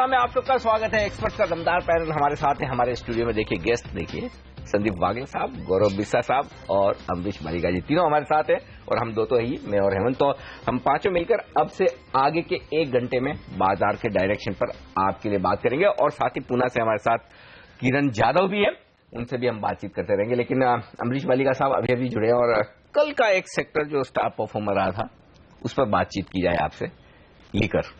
Programme में आप सबका स्वागत है। एक्सपर्ट्स का दमदार पैनल हमारे साथ है। हमारे स्टूडियो में देखिए गेस्ट देखिए संदीप वागले साहब, गौरव बिस्सा साहब और अमरीश मालिका जी, तीनों हमारे साथ हैं। और हम दो तो ही, मैं और हेमंत। तो हम पांचों मिलकर अब से आगे के 1 घंटे में बाजार के डायरेक्शन पर आपके लिए बात करेंगे। और साथ ही पुणे से हमारे साथ किरण जाधव भी है, उनसे भी हम बातचीत करते रहेंगे। लेकिन अमरीश मालिका साहब अभी अभी जुड़े हैं और कल का एक सेक्टर जो स्टार परफॉर्मर रहा था उस पर बातचीत की जाए आपसे। Liquor,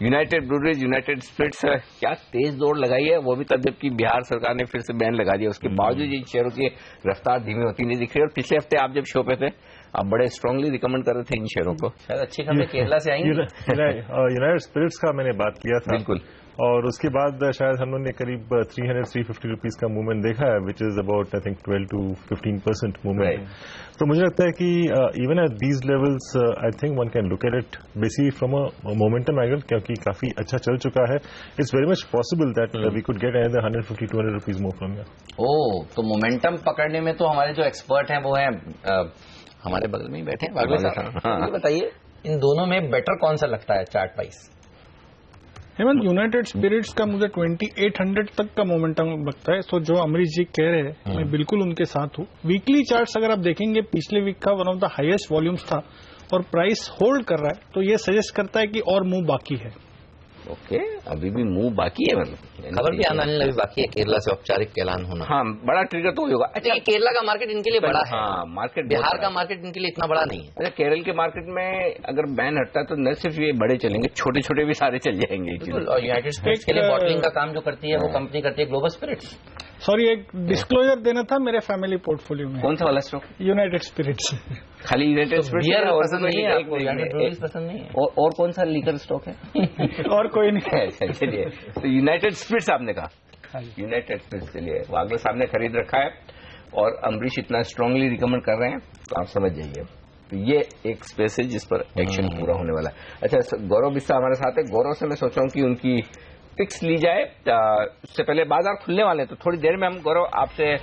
United breweries, United spirits क्या तेज दौड़ लगाई है, वो भी तब जबकि बिहार सरकार ने फिर से बैन लगा दिया। उसके बावजूद इन शेयरों की रफ्तार धीमी होती नहीं दिख रही। और पिछले हफ्ते आप जब शो पे थे आप बड़े स्ट्रांगली रिकमेंड कर रहे थे इन शेयरों को। शायद अच्छी खबरें केरला से आएंगी। यूनाइटेड स्पिरिट्स का मैंने बात किया था बिल्कुल, और उसके बाद शायद हम लोगों ने करीब 300-350 रुपीज का मूवमेंट देखा है, which is about I think 12 to 15% movement. तो मुझे लगता है कि even at these levels I think one can look at it basically from a momentum angle, क्योंकि काफी अच्छा चल चुका है। It's very much possible that we could get another 150-200 rupees more from here. Oh, तो मोमेंटम पकड़ने में तो हमारे जो एक्सपर्ट हैं वो हैं हमारे बगल में ही बैठे हैं वागले साहब। हाँ। बताइए इन दोनों में बेटर कौन सा लगता है chart wise? Hemant, United Spirits का मुझे 2800 तक का मोमेंटम लगता है। तो जो अमरीश जी कह रहे हैं मैं बिल्कुल उनके साथ हूँ। वीकली चार्ट्स अगर आप देखेंगे पिछले वीक का one of the highest volumes था और प्राइस होल्ड कर रहा है, तो ये सजेस्ट करता है कि और मूव बाकी है। ओके, अभी भी मूव बाकी है। मतलब खबर भी आना अभी बाकी है, केरला से औपचारिक ऐलान होना। हाँ, बड़ा ट्रिगर तो होगा। अच्छा, केरला का मार्केट इनके लिए बड़ा है। हाँ, मार्केट बिहार का मार्केट इनके लिए इतना बड़ा नहीं है। अच्छा, केरल के मार्केट में अगर बैन हटता है तो न सिर्फ ये बड़े चलेंगे, छोटे छोटे भी सारे चल जाएंगे। और यूनाइटेड स्पिरिट्स के लिए बॉटलिंग का काम जो करती है वो कंपनी करती है ग्लोबल स्पिरिट्स। सॉरी, एक डिस्क्लोजर देना था मेरे फैमिली पोर्टफोलियो में। कौन सा वाला स्टॉक? United Spirits. खाली यूनाइटेड स्पिरिट्स पसंद नहीं है आपको? पसंद नहीं है? और कौन सा लीकर स्टॉक है? और कोई नहीं है। चलिए, तो यूनाइटेड स्पिरिट्स आपने कहा, यूनाइटेड स्पिरिट्स के लिए वागले साहब ने खरीद रखा है और अमरीश इतना स्ट्रांगली रिकमेंड कर रहे हैं तो आप समझ जाइए। तो ये एक स्पेस है जिस पर एक्शन पूरा होने वाला है। अच्छा, गौरव बिस्सा हमारे साथ है। गौरव से मैं सोच रहा हूँ कि उनकी पिक्स ली जाए। उससे पहले बाजार खुलने वाले हैं तो थोड़ी देर में हम गौरव आपसे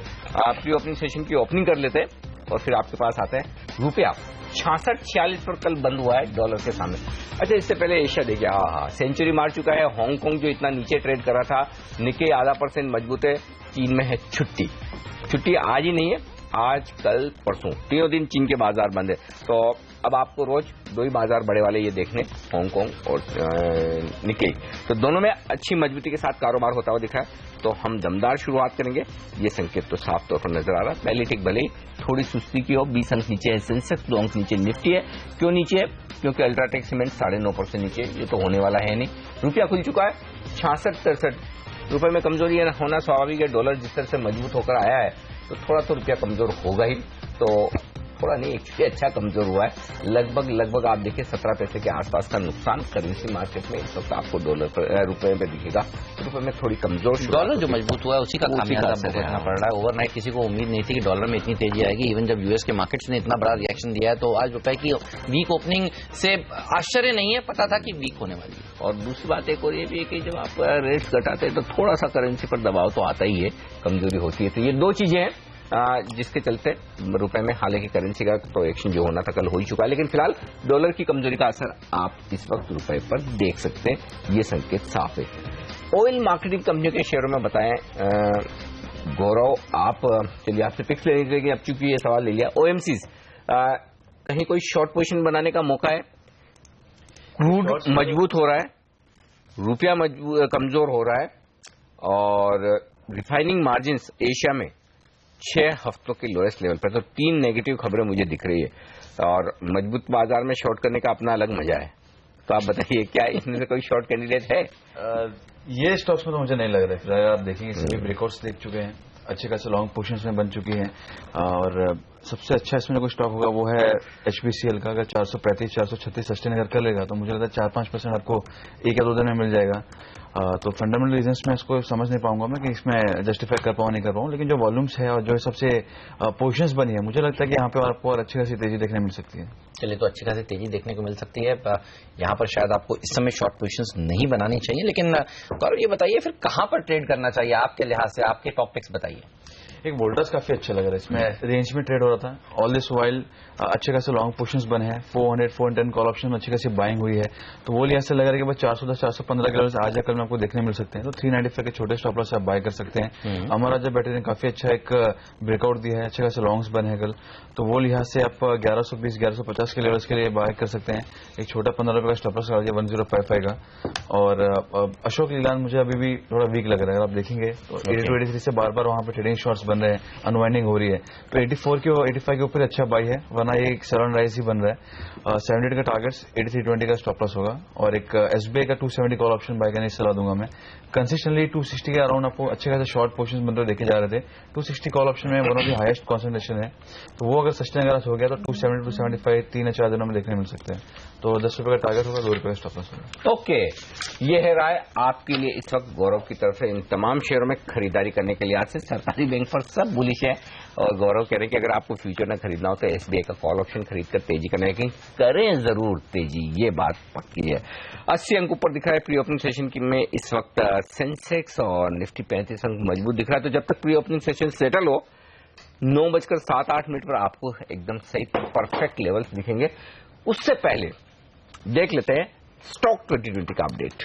प्री ओपनिंग सेशन की ओपनिंग कर लेते हैं और फिर आपके पास आते हैं। रुपया 66-46 पर कल बंद हुआ है डॉलर के सामने। अच्छा, इससे पहले एशिया देखिए, हाँ सेंचुरी मार चुका है। हांगकांग जो इतना नीचे ट्रेड कर रहा था, निक्के आधा % मजबूत है। चीन में है छुट्टी आज ही नहीं है, आज कल परसों तीनों दिन चीन के बाजार बंद है। तो अब आपको रोज 2 ही बाजार बड़े वाले ये देखने, हांगकांग और निक्के। तो दोनों में अच्छी मजबूती के साथ कारोबार होता हुआ दिखा है। तो हम दमदार शुरुआत करेंगे, ये संकेत तो साफ तौर पर नजर आ रहा है। पहली टिक भले ही थोड़ी सुस्ती की हो, 20 अंक नीचे है सेंसेक्स, 2 अंक नीचे निफ्टी है। क्यों नीचे है? क्योंकि अल्ट्राटेक सीमेंट 9.5% नीचे, ये तो होने वाला है नहीं। रुपया खुल चुका है 66-63 रुपए में। कमजोरी होना स्वाभाविक है। डॉलर जिस तरह से मजबूत होकर आया है तो थोड़ा तो रुपया कमजोर होगा ही। तो थोड़ा नहीं, एक्चुअली अच्छा कमजोर हुआ है। लगभग आप देखिए 17 पैसे के आसपास का नुकसान करेंसी मार्केट में इस वक्त आपको डॉलर पर रुपए में दिखेगा। रुपए में थोड़ी कमजोर, डॉलर जो मजबूत हुआ है उसी का खामियाजा भुगतना पड़ रहा है। ओवरनाइट किसी को उम्मीद नहीं थी कि डॉलर में इतनी तेजी आएगी। इवन जब यूएस के मार्केट्स ने इतना बड़ा रिएक्शन दिया है तो आज रुपए की वीक ओपनिंग से आश्चर्य नहीं है, पता था कि वीक होने वाली है। और दूसरी बात एक और ये भी है कि जब आप रेट्स घटाते हैं तो थोड़ा सा करेंसी पर दबाव तो आता ही है, कमजोरी होती है। तो ये 2 चीजें हैं जिसके चलते रुपए में, हालांकि करेंसी का तो एक्शन जो होना था कल हो ही चुका है, लेकिन फिलहाल डॉलर की कमजोरी का असर आप इस वक्त रुपए पर देख सकते हैं। ये संकेत साफ है। ऑयल मार्केटिंग कंपनियों के शेयरों में बताएं गौरव आप, चलिए आपसे पिक्स लेने के लिए, अब चूंकि ये सवाल ले लिया, ओएमसीज कहीं कोई शॉर्ट पोजीशन बनाने का मौका है? क्रूड मजबूत हो रहा है, रुपया कमजोर हो रहा है और रिफाइनिंग मार्जिन एशिया में 6 हफ्तों के लोएस्ट लेवल पर। तो 3 नेगेटिव खबरें मुझे दिख रही है और मजबूत बाजार में शॉर्ट करने का अपना अलग मजा है। तो आप बताइए क्या इसमें से कोई शॉर्ट कैंडिडेट है? ये स्टॉक्स में तो मुझे नहीं लग रहा है। आप देखेंगे सभी ब्रेकआउट्स देख चुके हैं, अच्छे खासे लॉन्ग पोजीशंस में बन चुकी हैं और सबसे अच्छा इसमें कोई स्टॉक होगा वो है HPCL का। अगर 435-436 सस्टेन अगर कर लेगा तो मुझे लगता है 4-5% आपको 1 या 2 दिन में मिल जाएगा। तो फंडामेंटल रीजंस में इसको समझ नहीं पाऊंगा मैं कि इसमें जस्टिफाई कर पाऊँ नहीं कर पाऊँ, लेकिन जो वॉल्यूम्स है और जो सबसे पोजीशंस बनी है मुझे लगता है कि यहाँ पे आपको और अच्छी खासी तेजी देखने मिल सकती है। चलिए, तो अच्छी खासी तेजी देखने को मिल सकती है। यहाँ पर शायद आपको इस समय शॉर्ट पोजीशंस नहीं बनानी चाहिए, लेकिन गौरव ये बताइए फिर कहाँ पर ट्रेड करना चाहिए आपके लिहाज से? आपके टॉपिक्स बताइए। एक वोल्टास काफी अच्छा लग रहा है, इसमें रेंज में ट्रेड हो रहा था। ऑल दिस वाइल अच्छे खासे लॉन्ग पोर्शंस बने हैं, 400 410 कॉल ऑप्शन में अच्छी खासी बाइंग हुई है। तो वो लिहाज से लग रहा है कि बस 410 415 के लेवल्स आज या कल में आपको देखने मिल सकते हैं। तो 395 के छोटे स्टॉप लॉस आप बाय कर सकते हैं। अमर राजा बैटरी ने काफी अच्छा एक ब्रेकआउट दिया है, अच्छे खासे लॉन्ग्स बने हैं कल, तो वो लिहाज से आप 1120 1150 के लेवल्स के लिए बाय कर सकते हैं। एक छोटा 15 रुपए का स्टॉप लॉस लगा दिया 1055 का। और अशोक लीलैंड मुझे अभी भी थोड़ा वीक लग रहा है, अगर आप देखेंगे तो 82 से बार बार वहां पे ट्रेडिंग शॉर्ट्स बन रहे हैं, अनवाइंडिंग हो रही है। तो 84 के 85 के ऊपर अच्छा बाई है, वरना ये एक सडन राइज ही बन रहा है। 78 का टारगेट्स 8320 का स्टॉप लॉस होगा। और एक एसबीआई का 270 कॉल ऑप्शन बाय करने की सलाह दूंगा मैं। कंसिस्टेंटली 260 के अराउंड आपको अच्छे खासे शॉर्ट पोर्शन बनते हुए देखे जा रहे थे। 260 कॉल ऑप्शन में one of the highest concentration है, तो वो अगर सस्टेन अगर हो गया तो 270 275 3 या 4 दिनों में देखने मिल सकते हैं। तो 10 रुपए का टारगेट होगा, 2 रुपए का स्टॉप लॉस होगा। ओके, ये है राय आपके लिए इस वक्त गौरव की तरफ से इन तमाम शेयरों में खरीदारी करने के लिए। आज से सरकारी बैंक पर सब बुलिश है और गौरव कह रहे हैं कि अगर आपको फ्यूचर में खरीदना हो तो एसबीआई का कॉल ऑप्शन खरीद कर तेजी करना है, लेकिन करें जरूर तेजी, ये बात पक्की है। 80 अंक ऊपर दिख रहा है प्री ओपनिंग सेशन की में इस वक्त सेंसेक्स और निफ्टी 35 अंक मजबूत दिख रहा है। तो जब तक प्री ओपनिंग सेशन सेटल हो 9:07-8 पर आपको एकदम सही परफेक्ट लेवल्स दिखेंगे। उससे पहले देख लेते हैं स्टॉक 2020 का अपडेट।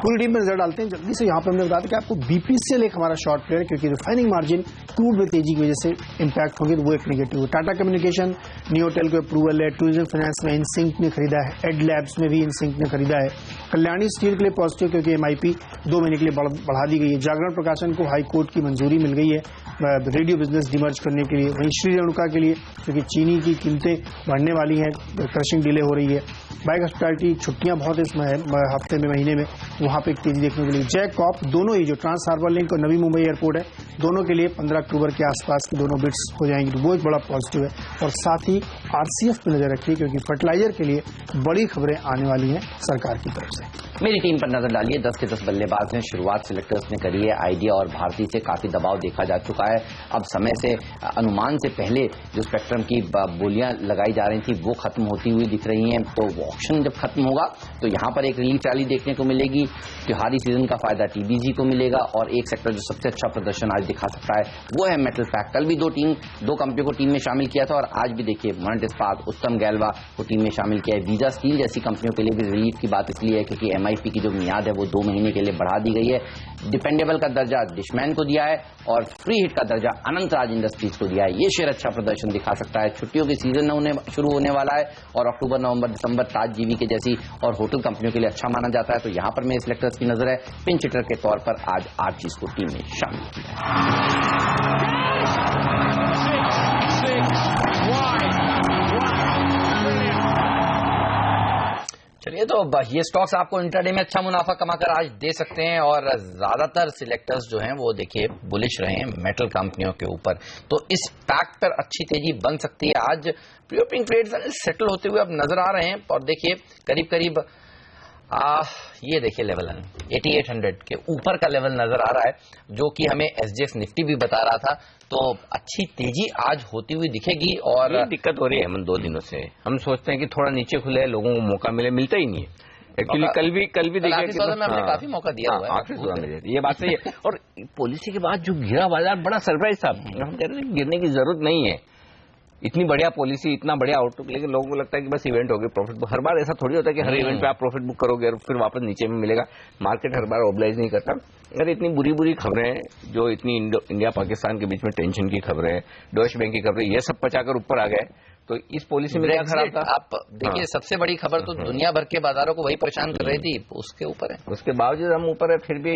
पूरी टीम में नजर डालते हैं जल्दी से। यहाँ पे हमने बताया था कि आपको बीपीसीएल एक हमारा शॉर्ट प्लेयर है, क्योंकि रिफाइनिंग मार्जिन क्रूड में तेजी की वजह से इंपैक्ट होगी, तो वो एक नेगेटिव है। टाटा कम्युनिकेशन नियोटेल को अप्रूवल है, टूरिज्म फाइनेंस में इनसिंक ने खरीदा है, एड लैब्स में भी इनसिंक ने खरीदा है। कल्याणी स्टील के लिए पॉजिटिव, क्योंकि एमआईपी 2 महीने के लिए बढ़ा दी गई है। जागरण प्रकाशन को हाई कोर्ट की मंजूरी मिल गई है रेडियो बिजनेस डिमर्ज करने के लिए। वहीं श्री रेणुका के लिए, क्योंकि चीनी की कीमतें बढ़ने वाली हैं, क्रशिंग डिले हो रही है। बाइक हॉस्पिटैलिटी छुट्टियां बहुत इसमें है हफ्ते में महीने में, वहां पे एक तेजी देखने को मिली। जैक कॉप दोनों ही जो ट्रांस हार्बर लिंक और नवी मुंबई एयरपोर्ट है, दोनों के लिए 15 अक्टूबर के आसपास की दोनों बिड्स हो जाएंगी, तो वो एक बड़ा पॉजिटिव है। और साथ ही आरसीएफ पे नजर रखिए, क्योंकि फर्टिलाइजर के लिए बड़ी खबरें आने वाली हैं सरकार की तरफ से। मेरी टीम पर नजर डालिए। 10 के 10 बल्लेबाज ने शुरुआत सिलेक्टर्स ने करी है। आइडिया और भारतीय से काफी दबाव देखा जा चुका है। अब समय से अनुमान से पहले जो स्पेक्ट्रम की बोलियां लगाई जा रही थी वो खत्म होती हुई दिख रही हैं। तो ऑक्शन जब खत्म होगा तो यहां पर एक रिलीफ रैली देखने को मिलेगी। त्योहारी सीजन का फायदा टीबीजी को मिलेगा। और एक सेक्टर जो सबसे अच्छा प्रदर्शन आज दिखा सकता है वो है मेटल पैक। कल भी दो कंपनियों को टीम में शामिल किया था और आज भी देखिए मर्ट इस्पात, उत्तम गैल्वा को टीम में शामिल किया है। वीजा स्टील जैसी कंपनियों के लिए भी रिलीफ की बात इसलिए है क्योंकि एमआईपी की जो मियाद है वो 2 महीने के लिए बढ़ा दी गई है। डिपेंडेबल का दर्जा डिशमैन को दिया है और फ्री हिट का दर्जा अनंतराज इंडस्ट्रीज को दिया है। ये शेयर अच्छा प्रदर्शन दिखा सकता है। छुट्टियों की सीजन शुरू होने वाला है और अक्टूबर, नवंबर, दिसंबर ताज जीवी के जैसी और होटल कंपनियों के लिए अच्छा माना जाता है। तो यहां पर मेरे सिलेक्टर्स की नजर है पिंच हिटर के तौर पर आज आरजीज को टीम में शामिल किया। चलिए, तो ये स्टॉक्स आपको इंट्राडे में अच्छा मुनाफा कमाकर आज दे सकते हैं और ज्यादातर सिलेक्टर्स जो हैं वो देखिए बुलिश रहे हैं मेटल कंपनियों के ऊपर। तो इस पैक पर अच्छी तेजी बन सकती है। आज प्री ओपनिंग ट्रेड्स सेटल होते हुए अब नजर आ रहे हैं और देखिए करीब करीब ये देखिए लेवल 8800 के ऊपर का लेवल नजर आ रहा है, जो कि हमें एसजीएक्स निफ्टी भी बता रहा था। तो अच्छी तेजी आज होती हुई दिखेगी। और दिक्कत हो रही है हम 2 दिनों से, हम सोचते हैं कि थोड़ा नीचे खुले, लोगों को मौका मिलता ही नहीं है। एक्चुअली कल भी देखिए हमने काफी मौका दिया हुआ है। ये बात सही है। और पॉलिसी के बाद जो गिरा बाजार बड़ा सरप्राइज था। हम कह रहे थे गिरने की जरूरत नहीं है, इतनी बढ़िया पॉलिसी, इतना बढ़िया आउटलुक, लेकिन लोगों को लगता है कि बस इवेंट हो गए प्रॉफिट बुक। हर बार ऐसा थोड़ी होता है कि हर इवेंट पे आप प्रॉफिट बुक करोगे और फिर वापस नीचे में मिलेगा। मार्केट हर बार ओबलाइज नहीं करता। अगर इतनी बुरी खबरें, जो इतनी इंडिया पाकिस्तान के बीच में टेंशन की खबरें, डॉइश बैंक की खबरें, ये सब पचाकर ऊपर आ गए, तो इस पॉलिसी में क्या खराब था? आप देखिए सबसे बड़ी खबर तो दुनिया भर के बाजारों को वही परेशान कर रही थी, उसके ऊपर है। उसके बावजूद हम ऊपर है, फिर भी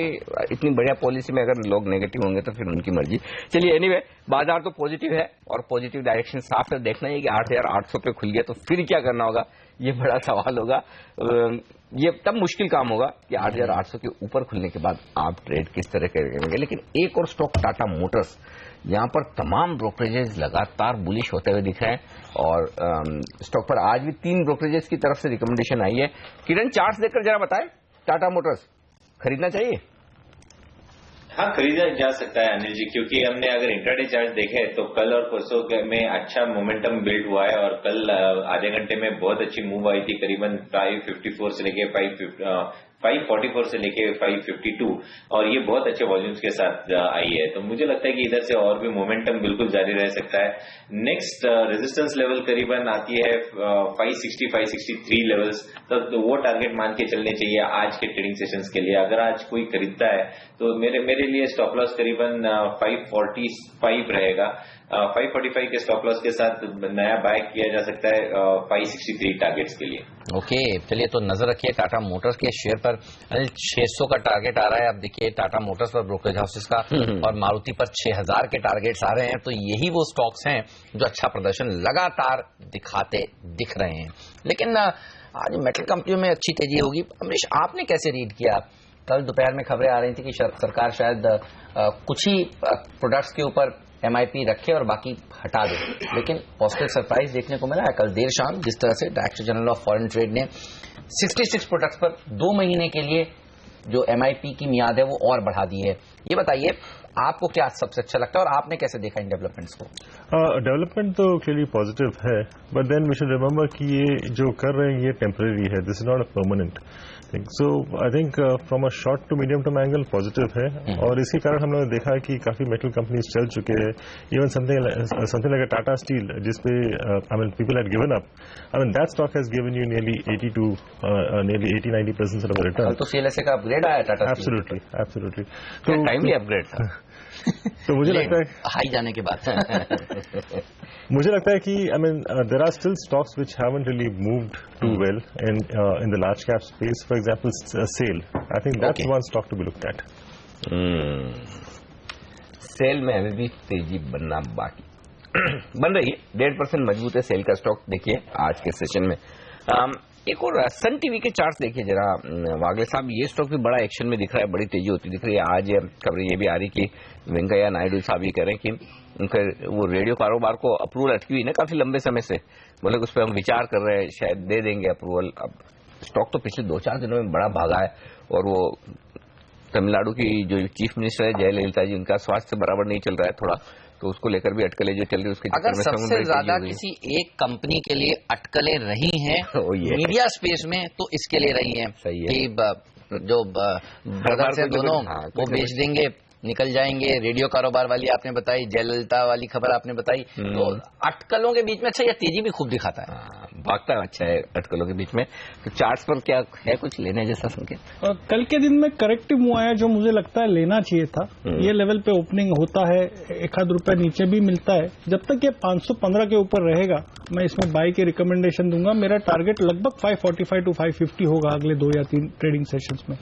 इतनी बढ़िया पॉलिसी में अगर लोग नेगेटिव होंगे तो फिर उनकी मर्जी। चलिए, एनीवे बाजार तो पॉजिटिव है और पॉजिटिव डायरेक्शन साफ है। देखना है कि 8800 पे खुल गया तो फिर क्या करना होगा, ये बड़ा सवाल होगा। ये तब मुश्किल काम होगा कि 8800 के ऊपर खुलने के बाद आप ट्रेड किस तरह करेंगे। लेकिन एक और स्टॉक टाटा मोटर्स, यहां पर तमाम ब्रोकरेजेस लगातार बुलिश होते हुए दिख रहे हैं और स्टॉक पर आज भी 3 ब्रोकरेजेस की तरफ से रिकमेंडेशन आई है। किरण, चार्ट्स देखकर जरा बताएं, टाटा मोटर्स खरीदना चाहिए? हाँ, खरीदा जा सकता है अनिल जी, क्योंकि हमने अगर इंट्राडे चार्ट देखे तो कल और परसों में अच्छा मोमेंटम बिल्ड हुआ है और कल आधे घंटे में बहुत अच्छी मूव आई थी, करीबन 554 से लेके 544 से लेके 552, और ये बहुत अच्छे वॉल्यूम्स के साथ आई है। तो मुझे लगता है कि इधर से और भी मोमेंटम बिल्कुल जारी रह सकता है। नेक्स्ट रेजिस्टेंस लेवल करीबन आती है 560 563 लेवल्स, तो वो टारगेट मान के चलने चाहिए आज के ट्रेडिंग सेशंस के लिए। अगर आज कोई खरीदता है तो मेरे लिए स्टॉप लॉस करीबन 545 रहेगा। 545 के स्टॉप लॉस के साथ नया बाय किया जा सकता है 563 टारगेट्स के लिए। ओके, चलिए तो नजर रखिए टाटा मोटर्स के शेयर पर। 600 का टारगेट आ रहा है, अब देखिए टाटा मोटर्स पर ब्रोकरेज हाउसेस का, और मारुति पर 6000 के टारगेट्स आ रहे हैं। तो यही वो स्टॉक्स हैं जो अच्छा प्रदर्शन लगातार दिखाते दिख रहे हैं। लेकिन आज मेटल कंपनियों में अच्छी तेजी होगी। अमरीश, आपने कैसे रीड किया? कल दोपहर में खबरें आ रही थी कि सरकार शायद कुछ ही प्रोडक्ट्स के ऊपर MIP रखे और बाकी हटा दे, लेकिन पॉजिटिव सरप्राइज देखने को मिला है कल देर शाम, जिस तरह से director general of foreign trade ने 66 प्रोडक्ट्स पर 2 महीने के लिए जो MIP की मियाद है वो और बढ़ा दी है। ये बताइए आपको क्या सबसे अच्छा लगता है और आपने कैसे देखा इन डेवलपमेंट्स को? डेवलपमेंट तो क्लियरली पॉजिटिव है, but then we should remember कि ये जो कर रहे हैं ये टेम्परेरी है, this is not a permanent thing. So I think from a short to medium term angle positive है, और इसी कारण हम लोगों ने देखा कि काफी मेटल कंपनीज चल चुके हैं। Even something like Tata steel, जिसपे I mean people had given up, I mean that stock has given you nearly 80-90% of return. तो CLSA का अपग्रेड आया टाटा स्टील? एब्सोल्युटली तो टाइमली अपग्रेड था। तो मुझे लगता है हाई जाने के बाद मुझे लगता है कि I mean there are still stocks which haven't really moved too well in the large cap space. For example SAIL, I think that's one stock to be looked at. SAIL में अभी भी तेजी बनना बाकी बन रही है, 1.5% मजबूत है सेल का स्टॉक। देखिए आज के सेशन में एक और सन टीवी के चार्ट्स देखिए जरा वागले साहब, ये स्टॉक भी बड़ा एक्शन में दिख रहा है, बड़ी तेजी होती दिख रही है। आज खबर ये भी आ रही कि वेंकैया नायडू साहब ये कह रहे हैं कि उनका वो रेडियो कारोबार को अप्रूवल अटकी हुई ना काफी लंबे समय से, बोले उस पर हम विचार कर रहे हैं, शायद दे देंगे अप्रूवल। अब स्टॉक तो पिछले 2-4 दिनों में बड़ा भागा है, और वो तमिलनाडु की जो चीफ मिनिस्टर है जयललिता जी, उनका स्वास्थ्य बराबर नहीं चल रहा है थोड़ा, तो उसको लेकर भी अटकलें जो चल रही है उसके अगर सबसे ज्यादा किसी एक कंपनी के लिए अटकलें रही हैं मीडिया स्पेस में तो इसके लिए रही हैं। सही है कि जो ब्रदर्स हैं दोनों वो बेच देंगे, निकल जाएंगे। रेडियो कारोबार वाली आपने बताई, जयललिता वाली खबर आपने बताई, तो अटकलों के बीच में अच्छा, या तेजी भी खूब दिखाता है, भागता अच्छा है अटकलों के बीच में। तो चार्ट्स पर क्या है कुछ लेने जैसा संकेत? कल के दिन में करेक्टिव मूव आया जो मुझे लगता है लेना चाहिए था। ये लेवल पे ओपनिंग होता है, 1-2 रुपए नीचे भी मिलता है। जब तक ये 515 के ऊपर रहेगा मैं इसमें बाय की रिकमेंडेशन दूंगा। मेरा टारगेट लगभग 545 to 550 होगा अगले 2 या 3 ट्रेडिंग सेशंस में।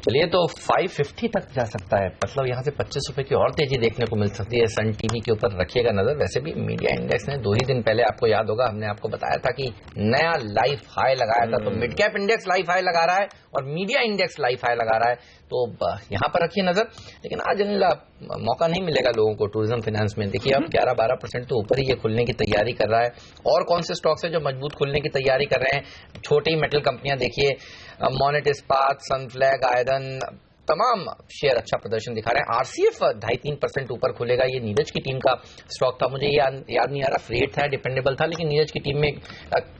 चलिए तो 550 तक जा सकता है, मतलब यहाँ से 25 रुपए की और तेजी देखने को मिल सकती है। सन टीवी के ऊपर रखिएगा नजर। वैसे भी मीडिया इंडेक्स ने 2 ही दिन पहले, आपको याद होगा, हमने आपको बताया था कि नया लाइफ हाई लगाया था। तो mid cap index life high लगा रहा है और मीडिया इंडेक्स लाइफ हाई लगा रहा है, तो यहाँ पर रखिए नजर। लेकिन आज मौका नहीं मिलेगा लोगों को टूरिज्म फाइनेंस में। देखिए अब 11-12% तो ऊपर ही ये खुलने की तैयारी कर रहा है। और कौन से स्टॉक्स है जो मजबूत खुलने की तैयारी कर रहे हैं? छोटी मेटल कंपनियां देखिए, मोनेट इस्पात, सनफ्लैग, आयरन, तमाम शेयर अच्छा प्रदर्शन दिखा रहे हैं। RCF 2.5-3% ऊपर खुलेगा। ये नीरज की टीम का स्टॉक था, मुझे याद नहीं आ रहा, फ्रेट था, डिपेंडेबल था, लेकिन नीरज की टीम में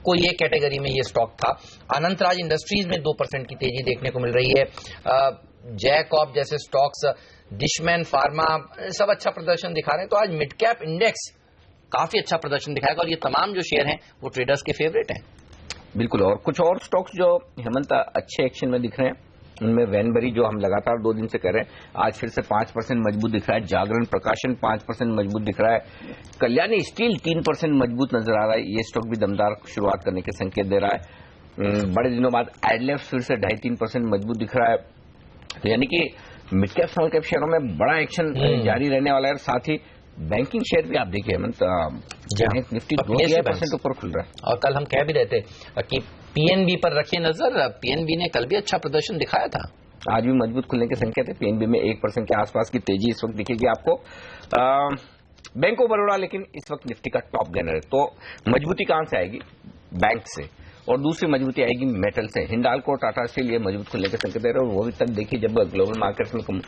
कोई एक कैटेगरी में ये स्टॉक था। अनंतराज इंडस्ट्रीज में 2% की तेजी देखने को मिल रही है। जैकॉब जैसे स्टॉक्स, डिशमैन फार्मा, सब अच्छा प्रदर्शन दिखा रहे हैं। तो आज मिड कैप इंडेक्स काफी अच्छा प्रदर्शन दिखाएगा, और ये तमाम जो शेयर हैं वो ट्रेडर्स के फेवरेट हैं। बिल्कुल। और कुछ और स्टॉक्स जो हेमंत अच्छे एक्शन में दिख रहे हैं, उनमें वैनबरी जो हम लगातार 2 दिन से कर रहे हैं, आज फिर से 5% मजबूत दिख रहा है। जागरण प्रकाशन 5% मजबूत दिख रहा है। कल्याणी स्टील 3% मजबूत नजर आ रहा है। ये स्टॉक भी दमदार शुरुआत करने के संकेत दे रहा है। बड़े दिनों बाद एडलेफ फिर से 2.5-3% मजबूत दिख रहा है। तो यानी कि मिड कैप स्मॉल कैप शेयरों में बड़ा एक्शन जारी रहने वाला है। साथ ही बैंकिंग शेयर भी आप देखिए निफ्टी 2% ऊपर खुल रहा है। और कल हम कह भी रहे थे कि PNB पर रखिए नजर। PNB ने कल भी अच्छा प्रदर्शन दिखाया था, आज भी मजबूत खुलने के संकेत है। PNB में 1% के आसपास की तेजी इस वक्त दिखेगी आपको। बैंक ऑफ बड़ौदा लेकिन इस वक्त निफ्टी का टॉप गेनर है। तो मजबूती कहां से आएगी? बैंक से। और दूसरी मजबूती आएगी मेटल से। हिंडाल्को, टाटा स्टील ये मजबूत खुलने के संकेत दे रहे हैं और वो भी तक देखिए जब ग्लोबल मार्केट में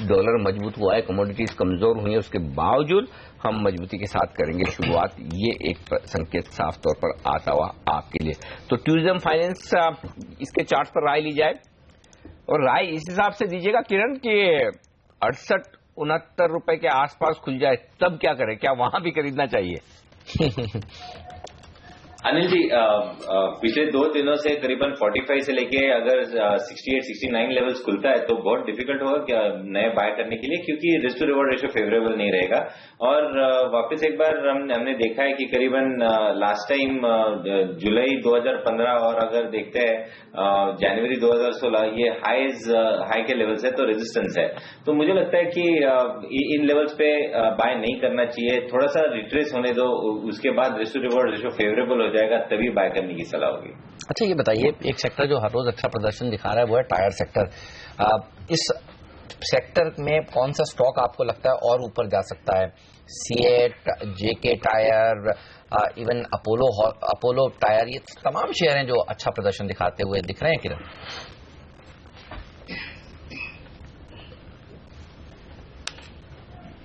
डॉलर मजबूत हुआ है, कमोडिटीज कमजोर हुई है, उसके बावजूद हम मजबूती के साथ करेंगे शुरुआत, ये एक संकेत साफ तौर पर आता हुआ आपके लिए। तो टूरिज्म फाइनेंस इसके चार्ट पर राय ली जाए और राय इस हिसाब से दीजिएगा किरण कि 68-69 रुपए के आसपास खुल जाए तब क्या करें, क्या वहां भी खरीदना चाहिए? अनिल जी, पिछले 2 दिनों से करीबन 45 से लेके अगर 68-69 लेवल्स खुलता है तो बहुत डिफिकल्ट होगा क्या नए बाय करने के लिए, क्योंकि risk to reward ratio favourable नहीं रहेगा। और वापस एक बार हमने देखा है कि करीबन लास्ट टाइम जुलाई 2015 और अगर देखते हैं जनवरी 2016 ये हाई के लेवल्स है तो रेजिस्टेंस है। तो मुझे लगता है कि इन लेवल्स पे बाय नहीं करना चाहिए, थोड़ा सा रिट्रेस होने दो, उसके बाद risk to reward ratio favourable हो जाएगा तभी बाय करने की सलाह होगी। अच्छा ये बताइए, एक सेक्टर जो हर रोज अच्छा प्रदर्शन दिखा रहा है वो है टायर सेक्टर। इस सेक्टर में कौन सा स्टॉक आपको लगता है और ऊपर जा सकता है? सीएट, जेके टायर, इवन अपोलो टायर, ये तमाम शेयर हैं जो अच्छा प्रदर्शन दिखाते हुए दिख रहे हैं किरण।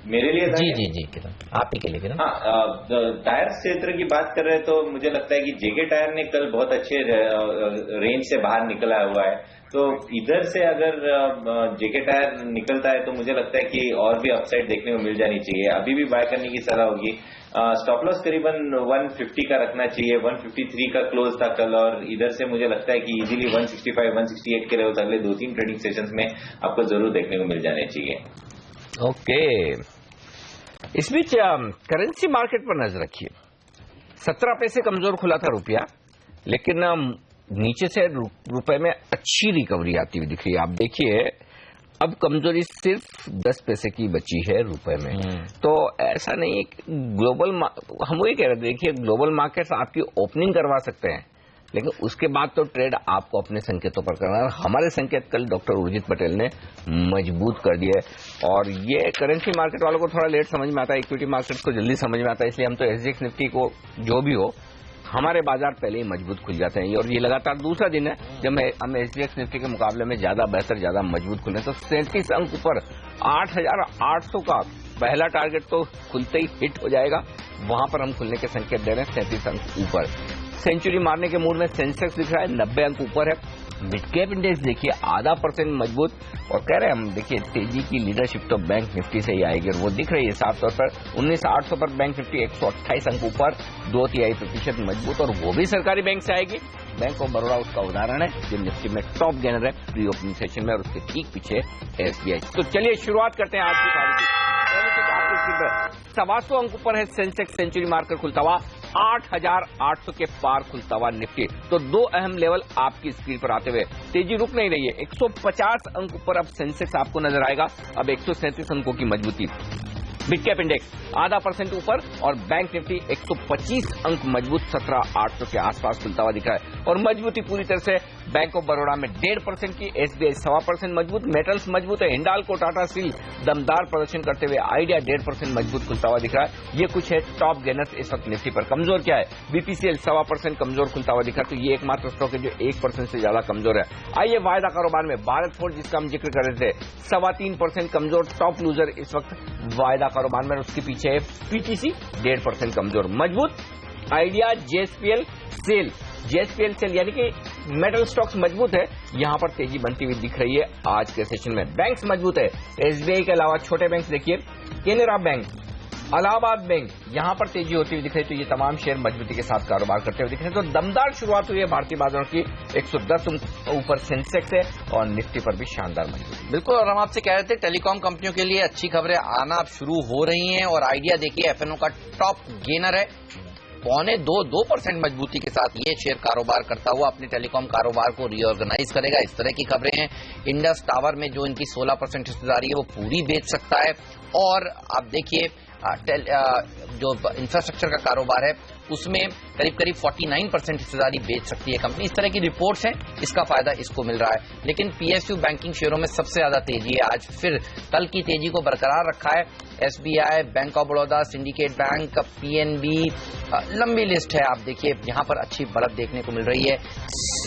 मेरे लिए जी किरण, आप ही के लिए किरण। हाँ, टायर क्षेत्र की बात कर रहे हैं तो मुझे लगता है कि जेके टायर ने कल बहुत अच्छे रेंज से बाहर निकला हुआ है, तो इधर से अगर जेके टायर निकलता है तो मुझे लगता है कि और भी अपसाइड देखने को मिल जानी चाहिए, अभी भी बाय करने की सलाह होगी। स्टॉप लॉस करीबन 150 का रखना चाहिए, 153 का क्लोज था कल और इधर से मुझे लगता है कि इजीली 165-168 के लेवल अगले 2-3 ट्रेडिंग सेशंस में आपको जरूर देखने को मिल जाने चाहिए। ओके, इस बीच करेंसी मार्केट पर नजर रखिए। 17 पैसे कमजोर खुला था रुपया, लेकिन नीचे से रुपए में अच्छी रिकवरी आती हुई दिख रही है। आप देखिए अब कमजोरी सिर्फ 10 पैसे की बची है रुपए में। तो ऐसा नहीं है ग्लोबल, हम वही कह रहे थे, देखिए ग्लोबल मार्केट्स आपकी ओपनिंग करवा सकते हैं, लेकिन उसके बाद तो ट्रेड आपको अपने संकेतों पर करना है। हमारे संकेत कल डॉक्टर उर्जित पटेल ने मजबूत कर दिए और ये करेंसी मार्केट वालों को थोड़ा लेट समझ में आता है, इक्विटी मार्केट्स को जल्दी समझ में आता है, इसलिए हम तो एसजीएक्स निफ्टी को जो भी हो हमारे बाजार पहले ही मजबूत खुल जाते हैं और ये लगातार दूसरा दिन है जब हम एसजीएक्स निफ्टी के मुकाबले में ज्यादा बेहतर, ज्यादा मजबूत खुले। तो 37 अंक ऊपर 8,800 का पहला टारगेट तो खुलते ही हिट हो जाएगा, वहां पर हम खुलने के संकेत दे रहे हैं। 37 अंक ऊपर सेंचुरी मारने के मूड में सेंसेक्स दिख रहा है, 90 अंक ऊपर है। मिड कैप इंडेक्स देखिए 0.5% मजबूत और कह रहे हैं हम, देखिए तेजी की लीडरशिप तो बैंक निफ्टी से ही आएगी और वो दिख रही है साफ तौर पर। 19,800 पर बैंक निफ्टी 128 अंक ऊपर, 2.3% मजबूत और वो भी सरकारी बैंक से आएगी। बैंक ऑफ बड़ौदा उसका उदाहरण है जो निफ्टी में टॉप गेनर है प्री ओपनिंग सेशन में और उसके ठीक पीछे एसबीआई। तो चलिए शुरुआत करते हैं आज की तारीख। 125 अंक ऊपर है सेंसेक्स, सेंचुरी मार्कर खुलता हुआ 8,800 के पार खुलता हुआ निफ्टी। तो 2 अहम लेवल आपकी स्क्रीन पर आते हुए तेजी रुक नहीं रही है। 150 अंक ऊपर अब सेंसेक्स आपको नजर आएगा, अब 137 अंकों की मजबूती। मिड कैप इंडेक्स 0.5% ऊपर और बैंक निफ्टी 125 अंक मजबूत 17,800 के आसपास खुलता हुआ दिखा है और मजबूती पूरी तरह से बैंक ऑफ बड़ौदा में 1.5% की, एसबीआई 1.25% मजबूत, मेटल्स मजबूत है, हिंडाल्को, टाटा स्टील दमदार प्रदर्शन करते हुए, आइडिया 1.5% मजबूत खुलता हुआ दिख रहा है। ये कुछ है टॉप गेनर्स इस वक्त निफ्टी पर। कमजोर क्या है? बीपीसीएल 1.25% कमजोर खुलता हुआ दिखा, तो ये एकमात्र स्टॉक है जो 1% से ज्यादा कमजोर है। आइए वायदा कारोबार में भारत फोर्ज जिसका हम जिक्र कर रहे थे 3.25% कमजोर, टॉप लूजर इस वक्त वायदा कारोबार में, उसके पीछे है पीटीसी 1.5% कमजोर। मजबूत Idea, JSPL, SAIL, JSPL SAIL यानी कि मेटल स्टॉक्स मजबूत है, यहां पर तेजी बनती हुई दिख रही है आज के सेशन में। बैंक्स मजबूत है, एसबीआई के अलावा छोटे बैंक देखिए, केनरा बैंक, इलाहाबाद बैंक, यहां पर तेजी होती हुई दिख रही है। तो ये तमाम शेयर मजबूती के साथ कारोबार करते हुए दिख रहे हैं। तो दमदार शुरुआत हुई है भारतीय बाजारों की, 110 ऊपर सेंसेक्स है और निफ्टी पर भी शानदार मजबूती। बिल्कुल, और हम आपसे कह रहे थे टेलीकॉम कंपनियों के लिए अच्छी खबरें आना अब शुरू हो रही हैं और आइडिया देखिए एफएनओ का टॉप गेनर है, 2% मजबूती के साथ ये शेयर कारोबार करता हुआ अपने टेलीकॉम कारोबार को रीऑर्गेनाइज करेगा। इस तरह की खबरें हैं। इंडस टावर में जो इनकी 16% हिस्सेदारी है वो पूरी बेच सकता है और आप देखिए जो इंफ्रास्ट्रक्चर का कारोबार है उसमें करीब करीब 49% हिस्सेदारी बेच सकती है कंपनी। इस तरह की रिपोर्ट्स हैं, इसका फायदा इसको मिल रहा है। लेकिन पीएसयू बैंकिंग शेयरों में सबसे ज्यादा तेजी है। आज फिर कल की तेजी को बरकरार रखा है SBI, bank of Baroda, syndicate bank, PNB, लंबी लिस्ट है। आप देखिए यहाँ पर अच्छी बढ़त देखने को मिल रही है।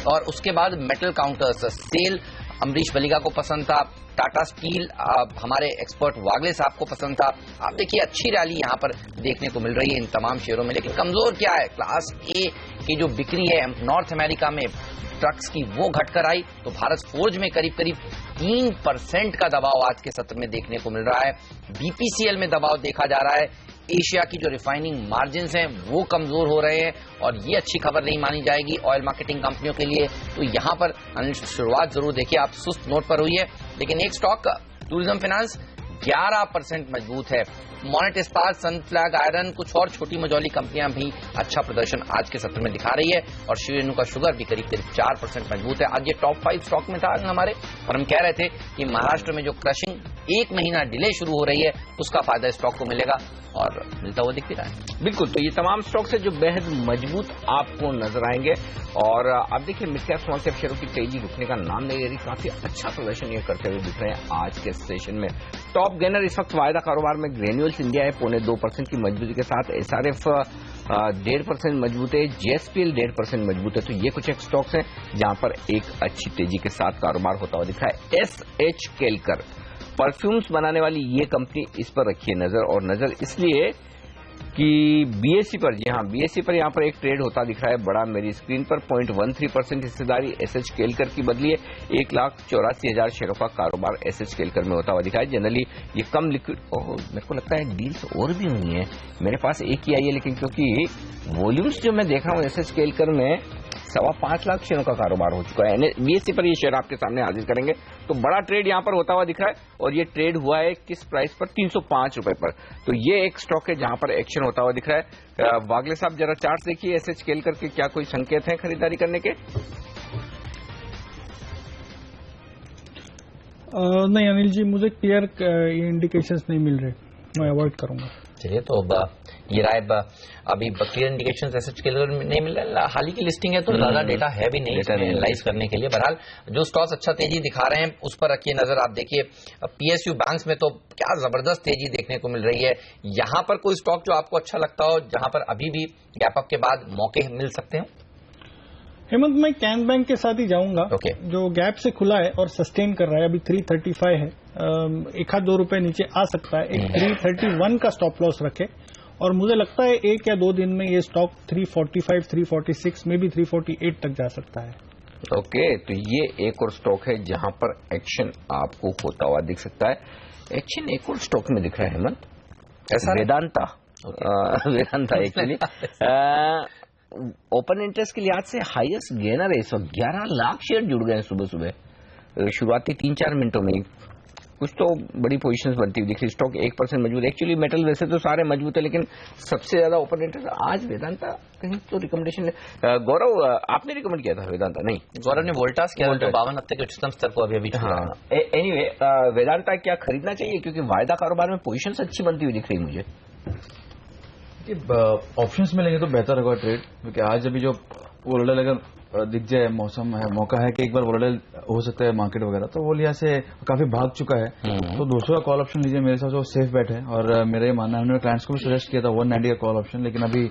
और उसके बाद मेटल काउंटर्स सेल अमरीश बलिगा को पसंद था, टाटा स्टील हमारे एक्सपर्ट वागले साहब को पसंद था। आप देखिए अच्छी रैली यहाँ पर देखने को मिल रही है इन तमाम शेयरों में। लेकिन कमजोर क्या है, क्लास ए की जो बिक्री है नॉर्थ अमेरिका में ट्रक्स की वो घटकर आई, तो भारत फोर्ज में करीब करीब 3% का दबाव आज के सत्र में देखने को मिल रहा है। बीपीसीएल में दबाव देखा जा रहा है। एशिया की जो रिफाइनिंग मार्जिन्स हैं वो कमजोर हो रहे हैं और ये अच्छी खबर नहीं मानी जाएगी ऑयल मार्केटिंग कंपनियों के लिए। तो यहां पर शुरुआत जरूर देखिए आप सुस्त नोट पर हुई है, लेकिन एक स्टॉक टूरिज्म फाइनेंस 11% मजबूत है। मोनेट इस्पात, सनफ्लैग आयरन, कुछ और छोटी मझौली कंपनियां भी अच्छा प्रदर्शन आज के सत्र में दिखा रही है। और श्री रेणुका शुगर भी करीब करीब 4% मजबूत है। आज ये टॉप 5 स्टॉक में था हमारे, और हम कह रहे थे कि महाराष्ट्र में जो क्रशिंग 1 महीना डिले शुरू हो रही है उसका फायदा स्टॉक को मिलेगा और मिलता हुआ दिख भी रहा है। बिल्कुल, तो ये तमाम स्टॉक्स है जो बेहद मजबूत आपको नजर आएंगे। और आप देखिए मिड कैप स्मॉल कैप शेयरों की तेजी रुकने का नाम नहीं ले रही, काफी अच्छा प्रदर्शन ये करते हुए दिख रहे हैं आज के सेशन में। टॉप गेनर इस वक्त वायदा कारोबार में ग्रेन्यूल्स इंडिया है 0.25% की मजबूती के साथ, एसआरएफ 1.5% मजबूत है, जेएसपीएल 1.5% मजबूत है। तो ये कुछ एक स्टॉक्स हैं जहां पर एक अच्छी तेजी के साथ कारोबार होता हुआ दिख रहा है। एसएच केलकर परफ्यूम्स बनाने वाली ये कंपनी, इस पर रखिए नजर, और नजर इसलिए कि बीएससी पर, जी हाँ बीएससी पर यहाँ पर एक ट्रेड होता दिख रहा है बड़ा मेरी स्क्रीन पर। 0.13% हिस्सेदारी एसएच केलकर की बदली है। 1,84,000 शेयरों का कारोबार एसएच केलकर में होता हुआ दिखा है। जनरली ये कम लिक्विड, मेरे को लगता है डील्स और भी हुई हैं, मेरे पास एक ही आई है, लेकिन क्योंकि वॉल्यूम्स जो मैं देख रहा हूँ एसएच केलकर में 5.25 लाख शेयरों का कारोबार हो चुका है। बीएससी पर ये शेयर आपके सामने हाजिर करेंगे। तो बड़ा ट्रेड यहाँ पर होता हुआ दिख रहा है, और ये ट्रेड हुआ है किस प्राइस पर, 305 रुपए पर। तो ये एक स्टॉक है जहां पर एक्शन होता हुआ दिख रहा है। वागले साहब जरा चार्ट देखिए एसएच केलकर के, क्या कोई संकेत हैं खरीदारी करने के? नहीं अनिल जी, मुझे क्लियर इंडिकेशंस नहीं मिल रहे, मैं अवॉइड करूंगा। चलिए, तो ये राय अभी क्लियर इंडिकेशंस एसएच के लिए नहीं मिल रहा। हाल ही की लिस्टिंग है तो ज्यादा डेटा है भी नहीं एनालाइज करने के लिए। बहरहाल जो स्टॉक्स अच्छा तेजी दिखा रहे हैं उस पर रखिए नजर। आप देखिए पीएसयू बैंक्स में तो क्या जबरदस्त तेजी देखने को मिल रही है। यहां पर कोई स्टॉक जो आपको अच्छा लगता हो, जहां पर अभी भी गैप अप के बाद मौके मिल सकते हैं? हेमंत, मैं कैन बैंक के साथ ही जाऊंगा। जो गैप से खुला है और सस्टेन कर रहा है, अभी 335 है, 1-2 रुपए नीचे आ सकता है। एक 331 का स्टॉप लॉस रखे, और मुझे लगता है 1 या 2 दिन में ये स्टॉक 345, 346 में भी 348 तक जा सकता है। ओके, तो ये एक और स्टॉक है जहां पर एक्शन आपको होता हुआ दिख सकता है। एक्शन एक और स्टॉक में दिख रहा है हेमंत, ऐसा Vedanta. Vedanta actually open interest के लिहाज से हाईएस्ट गेनर है इस वक्त। 11 लाख शेयर जुड़ गए हैं सुबह सुबह, शुरुआती 3-4 मिनटों में। कुछ तो बड़ी पोजीशंस बनती हुई दिख रही। स्टॉक 1% मजबूत। एक्चुअली मेटल वैसे तो सारे मजबूत है, लेकिन सबसे ज्यादा ओपन इंटरेस्ट आज वेदांता। कहीं तो रिकमेंडेशन गौरव आपने रिकमेंड किया था वेदांता? नहीं, गौरव ने वोल्टास किया, 52 हफ्ते के उच्चतम स्तर को अभी हाँ। एनीवे वेदांता क्या खरीदना चाहिए, क्योंकि वायदा कारोबार में पोजीशंस अच्छी बनती हुई दिख रही मुझे। ऑप्शंस में लेंगे तो बेहतर होगा ट्रेड, क्योंकि आज अभी जो वोलेटाइल अगर दिख जाए, मौसम है, मौका है कि एक बार वोलेटाइल हो सकता है मार्केट वगैरह, तो वो लिहाज से काफी भाग चुका है। तो 200 का कॉल ऑप्शन लीजिए, मेरे हिसाब से वो सेफ बेट है। और मेरा ये मानना है, हमने क्लाइंट्स को भी सजेस्ट किया था 190 का कॉल ऑप्शन, लेकिन अभी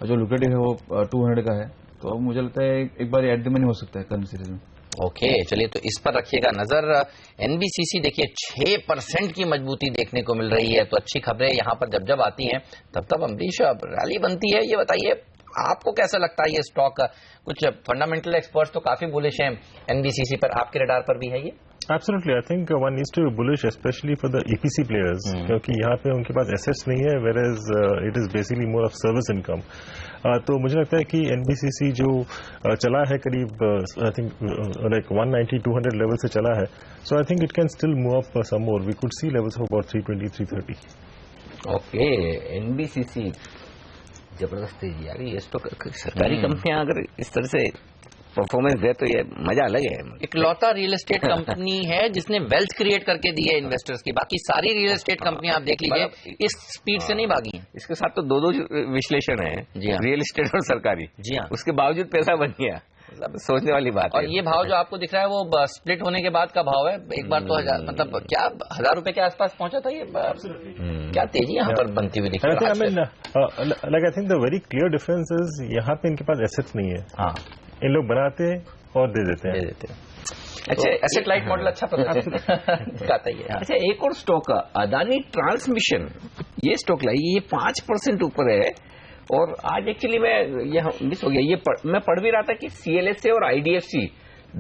जो लुक्रेटिव है वो 200 का है। तो मुझे लगता है एक बार एट द मनी हो सकता है करंट सीरीज में। ओके, चलिए तो इस पर रखिएगा नजर। एनबीसीसी देखिए 6% की मजबूती देखने को मिल रही है। तो अच्छी खबरें यहाँ पर जब जब आती हैं तब अमरीश रैली बनती है। ये बताइए आपको कैसा लगता है ये स्टॉक? कुछ फंडामेंटल एक्सपर्ट्स तो काफी बुलिश हैं एनबीसीसी पर, आपके रडार पर भी है ये? Absolutely, I think one needs to be bullish, especially for the EPC players, क्योंकि यहाँ पे उनके पास assets नहीं है, whereas it is basically more of service income. तो मुझे लगता है कि NBCC जो चला है करीब I think like 190-200 लेवल से चला है, so I think it can still move up some more. We could see levels of about 320-330. Okay, NBCC जबरदस्त तेजी आ रही है। ये स्टॉक सरकारी कंपनियां अगर इस तरह से परफॉर्मेंस दे तो ये मजा अलग है। इकलौता रियल एस्टेट कंपनी है जिसने वेल्थ क्रिएट करके दी है इन्वेस्टर्स की, बाकी सारी रियल एस्टेट कंपनी आप देख लीजिए इस स्पीड से नहीं भागी है। इसके साथ तो दो विश्लेषण है जी हाँ, रियल एस्टेट और सरकारी। जी हाँ, उसके बावजूद पैसा बन गया, सोचने वाली बात है। और ये भाव जो आपको दिख रहा है वो स्प्लिट होने के बाद का भाव है। एक बार तो 1000 मतलब क्या 1000 रुपए के आसपास पहुंचा था ये। क्या तेजी यहाँ पर बनती हुई दिख रही है। Like I think the very clear difference is यहाँ पे इनके पास एसेट्स नहीं है। हाँ, इन लोग बनाते हैं और दे देते हैं। अच्छा, एसेट लाइट मॉडल अच्छा दिखाता ही है। अच्छा, एक और स्टॉक अदानी ट्रांसमिशन, ये स्टॉक लाई, ये 5% ऊपर है और आज एक्चुअली मैं ये मिस हो गया, ये मैं पढ़ भी रहा था कि CLSA और IDFC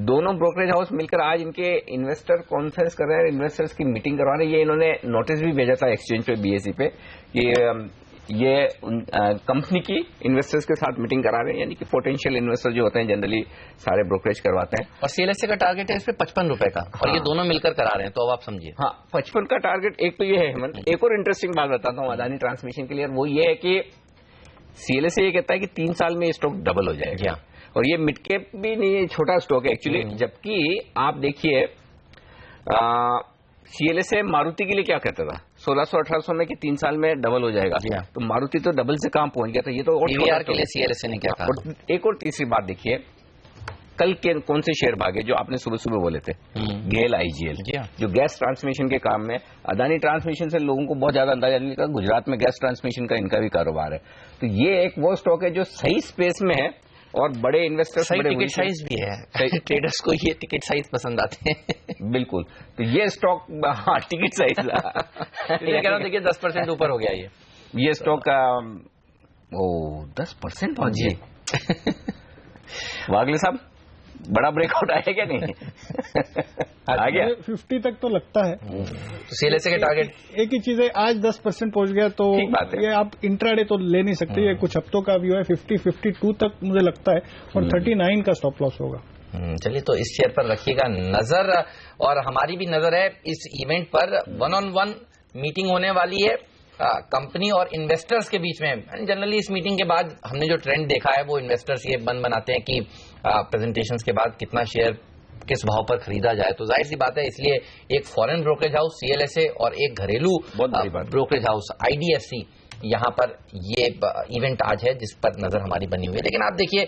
दोनों ब्रोकरेज हाउस मिलकर आज इनके इन्वेस्टर कॉन्फ्रेंस कर रहे हैं, इन्वेस्टर्स की मीटिंग करवा रहे हैं। ये इन्होंने नोटिस भी भेजा था एक्सचेंज पे, BSE पे, कि ये कंपनी की इन्वेस्टर्स के साथ मीटिंग करा रहे हैं, यानी कि पोटेंशियल इन्वेस्टर जो होते हैं जनरली सारे ब्रोकरेज करवाते हैं। और CLSA का टारगेट है इस पे 55 रुपए का, और ये दोनों मिलकर करा रहे हैं, तो अब आप समझिए। हाँ, 55 का टारगेट एक तो ये है हेमंत। एक और इंटरेस्टिंग बात बताता हूँ अदानी ट्रांसमिशन के लिए, वो ये है कि CLSA ये कहता है कि 3 साल में ये स्टॉक डबल हो जाएगा, और ये मिड कैप भी नहीं, छोटा स्टॉक है एक्चुअली। जबकि आप देखिए CLSA मारुति के लिए क्या कहता था 1600-1800 में कि 3 साल में डबल हो जाएगा, तो मारुति तो डबल से कहां पहुंच गया था। ये तो और PVR के लिए CLSA ने क्या कहा। और एक और तीसरी बात देखिए, कल के कौन से शेयर भागे जो आपने सुबह सुबह बोले थे, गेल IGL, जो गैस ट्रांसमिशन के काम में। अदानी ट्रांसमिशन से लोगों को बहुत ज्यादा अंदाजा नहीं था, गुजरात में गैस ट्रांसमिशन का इनका भी कारोबार है। तो ये एक वो स्टॉक है जो सही स्पेस में है और बड़े इन्वेस्टर्स, सही टिकट साइज भी है। ट्रेडर्स को ये टिकट साइज पसंद आते हैं। बिल्कुल, तो ये स्टॉक, हाँ, टिकट साइज कह रहा हूँ, देखिए 10% ऊपर हो गया ये स्टॉक का। 10% पहुंच गए। वागले साहब, बड़ा ब्रेकआउट आया क्या नहीं? आ गया 50 तक तो लगता है। तो CLSA के टारगेट एक ही चीज है, आज 10% पहुंच गया तो ये आप इंट्राडे तो ले नहीं सकते, ये कुछ हफ्तों का व्यू है। 50-52 तक मुझे लगता है, और 39 का स्टॉप लॉस होगा। चलिए, तो इस शेयर पर रखिएगा नजर, और हमारी भी नजर है इस इवेंट पर। 1-on-1 मीटिंग होने वाली है कंपनी और इन्वेस्टर्स के बीच में। जनरली इस मीटिंग के बाद हमने जो ट्रेंड देखा है वो इन्वेस्टर्स ये मन बनाते हैं कि प्रेजेंटेशंस के बाद कितना शेयर किस भाव पर खरीदा जाए। तो जाहिर सी बात है, इसलिए एक फॉरेन ब्रोकरेज हाउस CLSA और एक घरेलू ब्रोकरेज हाउस IDFC, यहाँ पर ये इवेंट आज है जिस पर नजर हमारी बनी हुई है। लेकिन आप देखिए,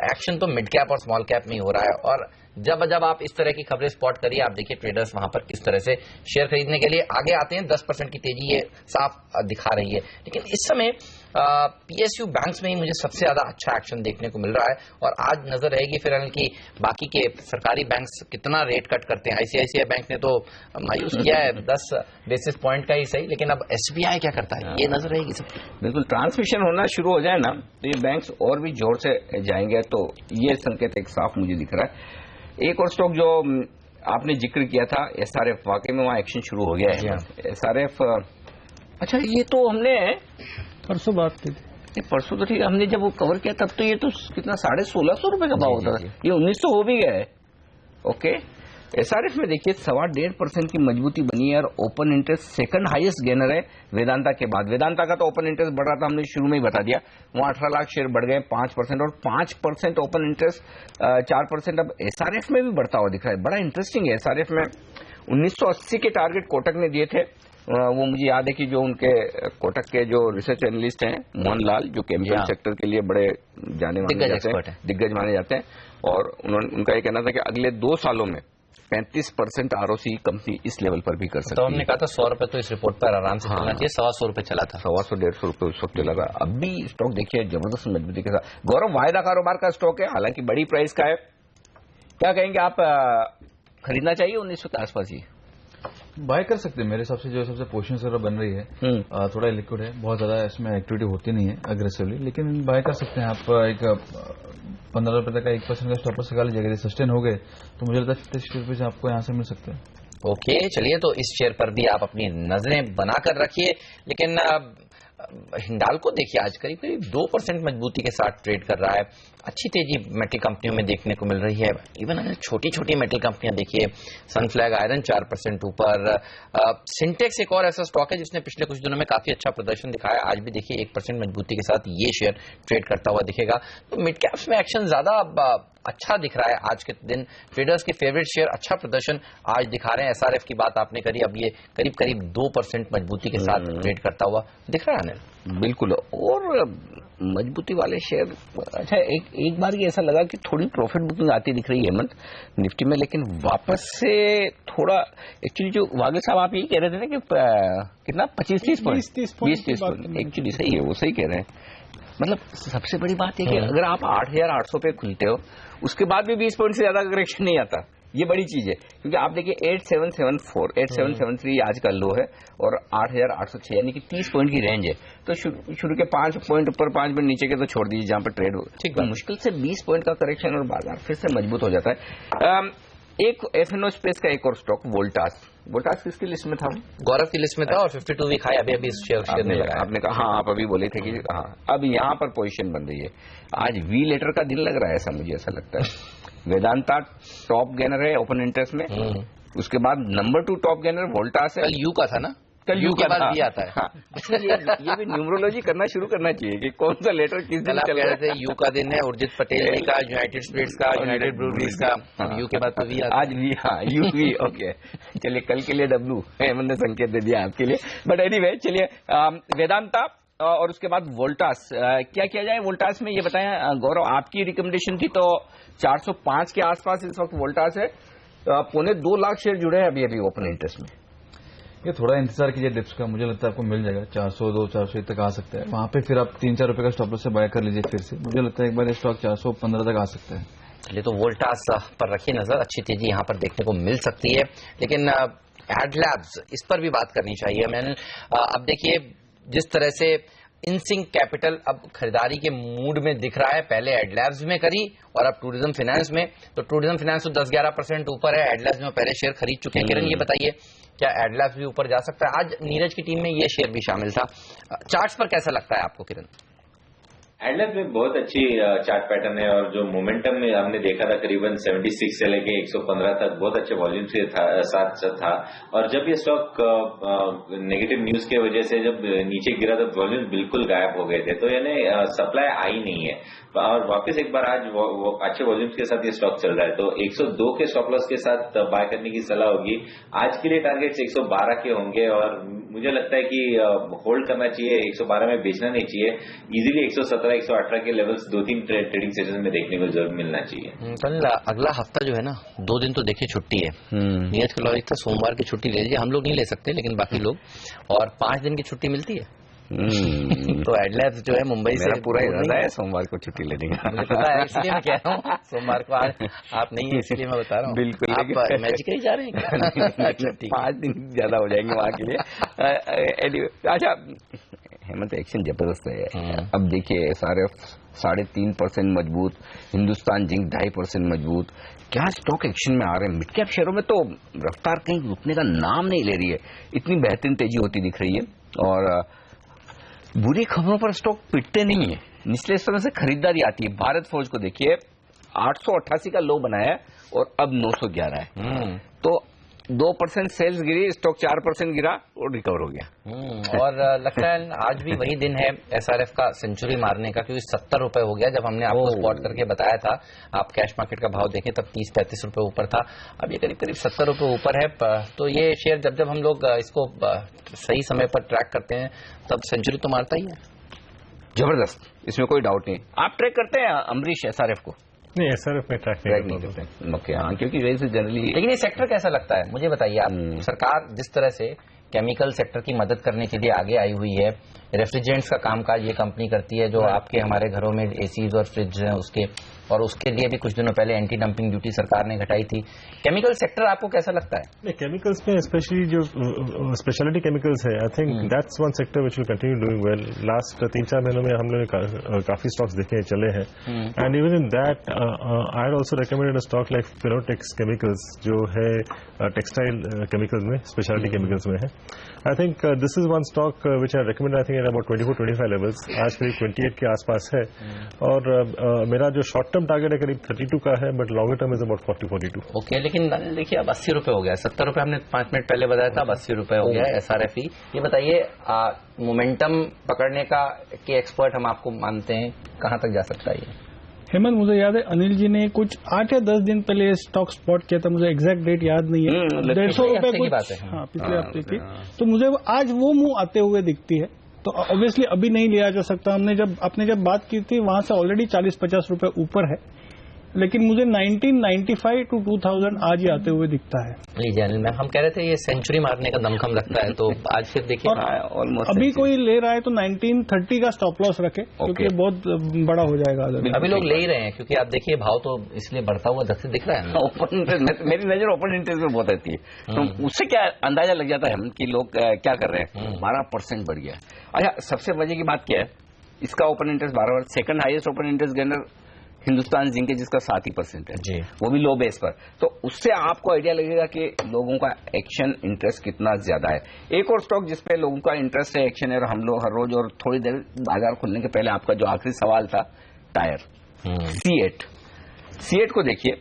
एक्शन तो मिड कैप और स्मॉल कैप में ही हो रहा है, और जब आप इस तरह की खबरें स्पॉट करिए, आप देखिए ट्रेडर्स वहां पर किस तरह से शेयर खरीदने के लिए आगे आते हैं। 10% की तेजी ये साफ दिखा रही है। लेकिन इस समय PSU बैंक्स में ही मुझे सबसे ज्यादा अच्छा एक्शन देखने को मिल रहा है, और आज नजर रहेगी फिर कि बाकी के सरकारी बैंक्स कितना रेट कट करते हैं। ICICI बैंक ने तो मायूस किया है 10 बेसिस पॉइंट का ही सही, लेकिन अब SBI क्या करता है, ये नजर रहेगी सब। बिल्कुल, ट्रांसमिशन होना शुरू हो जाए ना तो ये बैंक्स और भी जोर से जाएंगे, तो ये संकेत एक साफ मुझे दिख रहा है। एक और स्टॉक जो आपने जिक्र किया था SRF, वाकई में वहां एक्शन शुरू हो गया है। SRF, अच्छा, ये तो हमने परसों बात की थी। परसों तो ठीक है, हमने जब वो कवर किया तब तो ये तो कितना 1650 रुपए का भाव होता था, ये 1900 हो भी गया है। ओके, SRF में देखिए 1.25% की मजबूती बनी है, और open interest second highest gainer है वेदांता के बाद। वेदांता का तो ओपन इंटरेस्ट बढ़ रहा था, हमने शुरू में ही बता दिया, वहां 18 लाख शेयर बढ़ गए 5%, और 5% ओपन इंटरेस्ट 4% अब SRF में भी बढ़ता हुआ दिख रहा है। बड़ा इंटरेस्टिंग है। SRF में 1980 के टारगेट कोटक ने दिए थे, वो मुझे याद है कि जो उनके कोटक के जो रिसर्च एनालिस्ट हैं मोहनलाल, जो केमिकल सेक्टर के लिए बड़े जाने माने जाते हैं, दिग्गज माने जाते हैं, और उनका ये कहना था कि अगले 2 सालों में 35% ROC कंपनी इस लेवल पर भी कर सकती है। तो हमने कहा था 100 रुपए तो इस रिपोर्ट पर आराम से चलना चाहिए, 125 रुपए चला था, 125-150 रुपए उस वक्त चला था। अब भी स्टॉक देखिए जबरदस्त मजबूती के साथ। गौरव, वायदा कारोबार का स्टॉक है, हालांकि बड़ी प्राइस का है, क्या कहेंगे आप, खरीदना चाहिए 1900 के आसपास ही? बाय कर सकते हैं मेरे हिसाब से, जो सबसे पोजीशन वगैरह बन रही है, थोड़ा लिक्विड है, बहुत ज्यादा इसमें एक्टिविटी होती नहीं है अग्रेसिवली, लेकिन बाय कर सकते हैं आप। एक 15 रुपए तक का 1% का स्टॉपर से लीजिए, अगर सस्टेन हो गए तो मुझे लगता है 50 रुपए से आपको यहाँ से मिल सकते हैं। ओके, चलिए, तो इस शेयर पर भी आप अपनी नजरें बनाकर रखिए। लेकिन हिंडाल्को देखिए आज करीब 2% मजबूती के साथ ट्रेड कर रहा है। अच्छी तेजी मेटल कंपनियों में देखने को मिल रही है। इवन अगर छोटी छोटी मेटल कंपनियां देखिए, सनफ्लैग आयरन 4% ऊपर, सिंटेक्स एक और ऐसा स्टॉक है जिसने पिछले कुछ दिनों में काफी अच्छा प्रदर्शन दिखाया, आज भी देखिए 1% मजबूती के साथ ये शेयर ट्रेड करता हुआ दिखेगा। तो मिड कैप्स में एक्शन ज्यादा अच्छा दिख रहा है आज के दिन। ट्रेडर्स के फेवरेट शेयर अच्छा प्रदर्शन आज दिखा रहे हैं। एसआरएफ की बात आपने करी, अब ये करीब करीब 2% मजबूती के साथ ट्रेड करता हुआ दिख रहा है अनिल। बिल्कुल, और मजबूती वाले शेयर। अच्छा, एक बार ये ऐसा लगा कि थोड़ी प्रॉफिट बुकिंग आती दिख रही है हेमंत निफ्टी में, लेकिन वापस से थोड़ा एक्चुअली जो वागे साहब आप यही कह रहे थे ना कि कितना 25-30 पॉइंट 20-30 पॉइंट एक्चुअली सही है, वो सही कह रहे हैं। मतलब सबसे बड़ी बात है कि अगर आप 8,800 पे खुलते हो उसके बाद भी 20 पॉइंट से ज्यादा करेक्शन नहीं आता, ये बड़ी चीज है। क्योंकि आप देखिए 8774 8773 आज का लो है और 8,806 यानी कि 30 पॉइंट की रेंज है। तो शुरू के 5 पॉइंट ऊपर 5 पॉइंट नीचे के तो छोड़ दीजिए जहां पर ट्रेड हो, ठीक है, मुश्किल से 20 पॉइंट का करेक्शन और बाजार फिर से मजबूत हो जाता है। एक एफएनओ स्पेस का एक और स्टॉक वोल्टास किसकी लिस्ट में था? गौरव की लिस्ट में था और 52 वीक हाई अभी शेयर ने लगाया। आपने कहा, हाँ आप अभी बोले थे कि हाँ अब यहाँ पर पोजीशन बन रही है। आज वी लेटर का दिन लग रहा है ऐसा मुझे ऐसा लगता है। वेदांता टॉप गेनर है ओपन इंटरेस्ट में, उसके बाद नंबर 2 टॉप गेनर वोल्टास है। कल यू का था ना, कल यू के बाद भी आता है। हाँ। ये भी न्यूमरोलॉजी करना शुरू करना चाहिए कि कौन सा लेटर किस दिन चल रहा है। यू का दिन है, उर्जित पटेल जी का, यूनाइटेड स्पिरिट्स का, यूनाइटेड ब्रूवरीज का, यू के बाद तो वी आता है। आज वी, हाँ यू वी, ओके चलिए कल के लिए डब्ल्यू हेमंत ने संकेत दे दिया आपके लिए। बट एनीवे चलिए, वेदांता और उसके बाद वोल्टास, क्या किया जाए वोल्टास में ये बताएं गौरव। आपकी रिकमेंडेशन थी तो 405 के आसपास इस वक्त वोल्टास है, 2.25 लाख शेयर जुड़े हैं अभी ओपन इंटरेस्ट में। ये थोड़ा इंतजार कीजिए डिप्स का, मुझे लगता है आपको मिल जाएगा 402 400 तक आ सकता है। वहां पे फिर आप 3-4 रुपए का स्टॉप लॉस से बाय कर लीजिए। फिर से मुझे लगता है एक बार ये स्टॉक 415 तक आ सकता है। चलिए तो वोल्टास पर रखिए नजर, अच्छी तेजी यहाँ पर देखने को मिल सकती है। लेकिन एडलैब्स इस पर भी बात करनी चाहिए। मैंने अब देखिए जिस तरह से इनसिंक कैपिटल अब खरीदारी के मूड में दिख रहा है, पहले एडलैब्स में करी और अब टूरिज्म फाइनेंस में। तो टूरिज्म फाइनेंस तो 10-11% ऊपर है, एडलैब्स में पहले शेयर खरीद चुके हैं। किरण ये बताइए क्या एडलैब्स भी ऊपर जा सकता है? आज नीरज की टीम में ये शेयर भी शामिल था। चार्ट्स पर कैसा लगता है आपको किरण? एडलैब्स में बहुत अच्छी चार्ट पैटर्न है और जो मोमेंटम में हमने देखा था करीबन 76 से लेके 115 तक बहुत अच्छे वॉल्यूम के साथ था। और जब ये स्टॉक नेगेटिव न्यूज की वजह से जब नीचे गिरा तो वॉल्यूम बिल्कुल गायब हो गए थे, तो यानी सप्लाई आई नहीं है। और वापस एक बार आज अच्छे वॉल्यूम्स के साथ ये स्टॉक चल रहा है, तो 102 के स्टॉप लॉस के साथ बाय करने की सलाह होगी। आज के लिए टारगेट्स 112 के होंगे और मुझे लगता है कि होल्ड करना चाहिए, 112 में बेचना नहीं चाहिए। इजीली 117-118 के लेवल्स 2-3 ट्रेडिंग सेशन में देखने को जरूर मिलना चाहिए। कल अगला हफ्ता जो है ना, 2 दिन तो देखिए छुट्टी है। नीरज का लॉजिक था सोमवार की छुट्टी ले लीजिए, हम लोग नहीं ले सकते लेकिन बाकी लोग, और 5 दिन की छुट्टी मिलती है। तो एडलैब्स जो है मुंबई से पूरा इरादा है सोमवार को छुट्टी लेने का। मुझे पता है, इसलिए मैं कह रहा हूँ सोमवार को आज आप नहीं है इसलिए मैं बता रहा हूँ। बिल्कुल, आप मैजिकली जा रहे हैं। अच्छा ठीक, 5 दिन ज्यादा हो जाएंगे वहां के लिए। अच्छा हेमंत, एक्शन जबरदस्त है। अब देखिए एसआरएफ 3.5% मजबूत, हिंदुस्तान जिंक 2.5% मजबूत। क्या स्टॉक एक्शन में आ रहे हैं। मिड कैप शेयरों में तो रफ्तार कहीं रुकने का नाम नहीं ले रही है, इतनी बेहतरीन तेजी होती दिख रही है और बुरी खबरों पर स्टॉक पिटते नहीं है, निचले स्तर से खरीदारी आती है। भारत फौज को देखिए 888 का लो बनाया और अब 911 है, तो 2% सेल्स गिरी, स्टॉक 4% गिरा और रिकवर हो गया। और लगता है आज भी वही दिन है एसआरएफ का सेंचुरी मारने का, क्योंकि 70 रुपए हो गया जब हमने आपको स्पॉट करके बताया था। आप कैश मार्केट का भाव देखें तब 30-35 रुपए ऊपर था, अब ये करीब करीब 70 रुपए ऊपर है। तो ये शेयर जब हम लोग इसको सही समय पर ट्रैक करते हैं तब सेंचुरी तो मारता ही है। जबरदस्त, इसमें कोई डाउट नहीं। आप ट्रैक करते हैं अमरीश एसआरएफ को? नहीं, एसआरएफ में ट्रैक नहीं करते। ओके, हाँ, क्योंकि वैसे जनरली। लेकिन ये सेक्टर कैसा लगता है मुझे बताइए आप? सरकार जिस तरह से केमिकल सेक्टर की मदद करने के लिए आगे आई हुई है, रेफ्रिजरेंट्स का कामकाज ये कंपनी करती है, जो आपके हमारे घरों में एसीज और फ्रिज हैं उसके, और उसके लिए भी कुछ दिनों पहले एंटी डंपिंग ड्यूटी सरकार ने घटाई थी। केमिकल सेक्टर आपको कैसा लगता है? नहीं, केमिकल्स में स्पेशली जो स्पेशलिटी केमिकल्स है, आई think that's one sector which will continue doing well. Last 3-4 महीनों में हम लोग काफी स्टॉक्स देखे चले हैं, and even in that I had also recommended a stock like Fineotex chemicals, जो है टेक्सटाइल केमिकल्स में, स्पेशलिटी केमिकल्स में है। I think this is one stock which I recommend, I think at about 24-25 levels. आज करीब 28 के आसपास है और मेरा जो शॉर्ट टर्म टारगेट है करीब 32 का है, but longer term is about 40-42. Okay, लेकिन देखिए अब 80 रुपए हो गया, 70 रुपए हमने 5 मिनट पहले बताया था, अब 80 रुपए हो गया SRFE. ये बताइए मोमेंटम पकड़ने का के एक्सपर्ट हम आपको मानते हैं, कहाँ तक जा सकता है ये? हेमंत, मुझे याद है अनिल जी ने कुछ 8 या 10 दिन पहले स्टॉक स्पॉट किया था, मुझे एग्जैक्ट डेट याद नहीं है, 150 रुपए की बात है, हाँ पिछले हफ्ते की. तो मुझे आज वो मुंह आते हुए दिखती है, तो ऑब्वियसली अभी नहीं लिया जा सकता. आपने जब बात की थी वहां से ऑलरेडी 40-50 रुपए ऊपर है, लेकिन मुझे 1995 to 2000 आज ही आते हुए दिखता है. लीजिए अनिल मैम, हम कह रहे थे ये सेंचुरी मारने का दमखम रखता है, तो आज फिर देखिए ऑलमोस्ट अभी कोई ले रहा है तो 1930 का स्टॉप लॉस रखे, क्योंकि ये बहुत बड़ा हो जाएगा. अभी लोग ले ही रहे हैं, क्योंकि आप देखिए भाव तो इसलिए बढ़ता हुआ धरती दिख रहा है. ओपन इंटरेस्ट, मेरी नजर ओपन इंटरेस्ट में बहुत रहती है, तो उससे क्या अंदाजा लग जाता है कि लोग क्या कर रहे हैं. 12% बढ़ गया. अच्छा, सबसे मजे की बात क्या है, इसका open interest 12, second highest open interest gainer Hindustan zinc है जिसका 7% है जी, वो भी लो बेस पर. तो उससे आपको आइडिया लगेगा कि लोगों का एक्शन इंटरेस्ट कितना ज्यादा है. एक और स्टॉक जिसपे लोगों का इंटरेस्ट है, एक्शन है, और हम लोग हर रोज और थोड़ी देर बाजार खुलने के पहले आपका जो आखिरी सवाल था, टायर C8 को देखिए,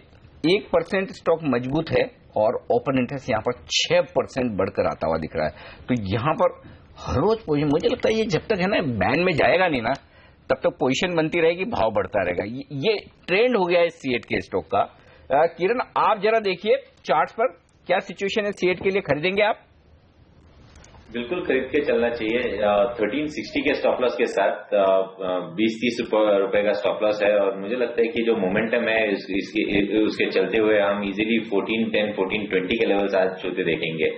1% स्टॉक मजबूत है और ओपन इंटरेस्ट यहाँ पर 6% बढ़कर आता हुआ दिख रहा है. तो यहाँ पर हर रोज पोजीशन, मुझे लगता है ये जब तक है ना बैन में जाएगा नहीं ना, तब तक पोजीशन बनती रहेगी, भाव बढ़ता रहेगा. ये ट्रेंड हो गया है C8 के स्टॉक का. किरण, आप जरा देखिए चार्ट्स पर क्या सिचुएशन है C8 के लिए, खरीदेंगे आप? बिल्कुल खरीद के चलना चाहिए. 1360 के स्टॉप लॉस के साथ 20-30 रुपए का स्टॉप लॉस है, और मुझे लगता है कि जो मोमेंटम है उसके चलते हुए हम इजीली 1410, 1420 के लेवल्स आज छूते देखेंगे.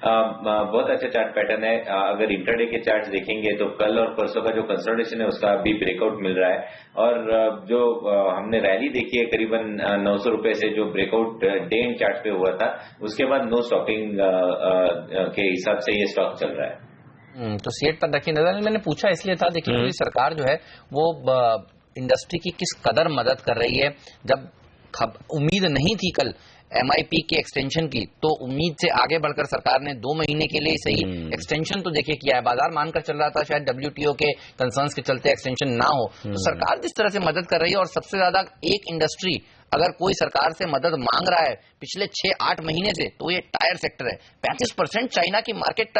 बहुत अच्छा चार्ट पैटर्न है. अगर इंटरडे के चार्ट देखेंगे तो कल और परसों का जो कंसोलिडेशन है उसका अभी ब्रेकआउट मिल रहा है, और जो हमने रैली देखी है करीबन 900 रुपए से, जो ब्रेकआउट डे इन चार्ट पे हुआ था, उसके बाद नो स्टॉपिंग के हिसाब से ये स्टॉक चल रहा है. तो C8 पर रखिए नजर. मैंने पूछा इसलिए था, देखिए पूरी सरकार जो है वो इंडस्ट्री की किस कदर मदद कर रही है. जब उम्मीद नहीं थी कल MIP के एक्सटेंशन की, तो उम्मीद से आगे बढ़कर सरकार ने 2 महीने के लिए सही एक्सटेंशन तो देखिए किया है. बाजार मानकर चल रहा था शायद WTO के कंसर्न्स के चलते एक्सटेंशन ना हो, तो सरकार जिस तरह से मदद कर रही है, और सबसे ज्यादा एक इंडस्ट्री अगर कोई सरकार से मदद मांग रहा है पिछले 6-8 महीने से, तो ये टायर सेक्टर है. 35% चाइना की मार्केट,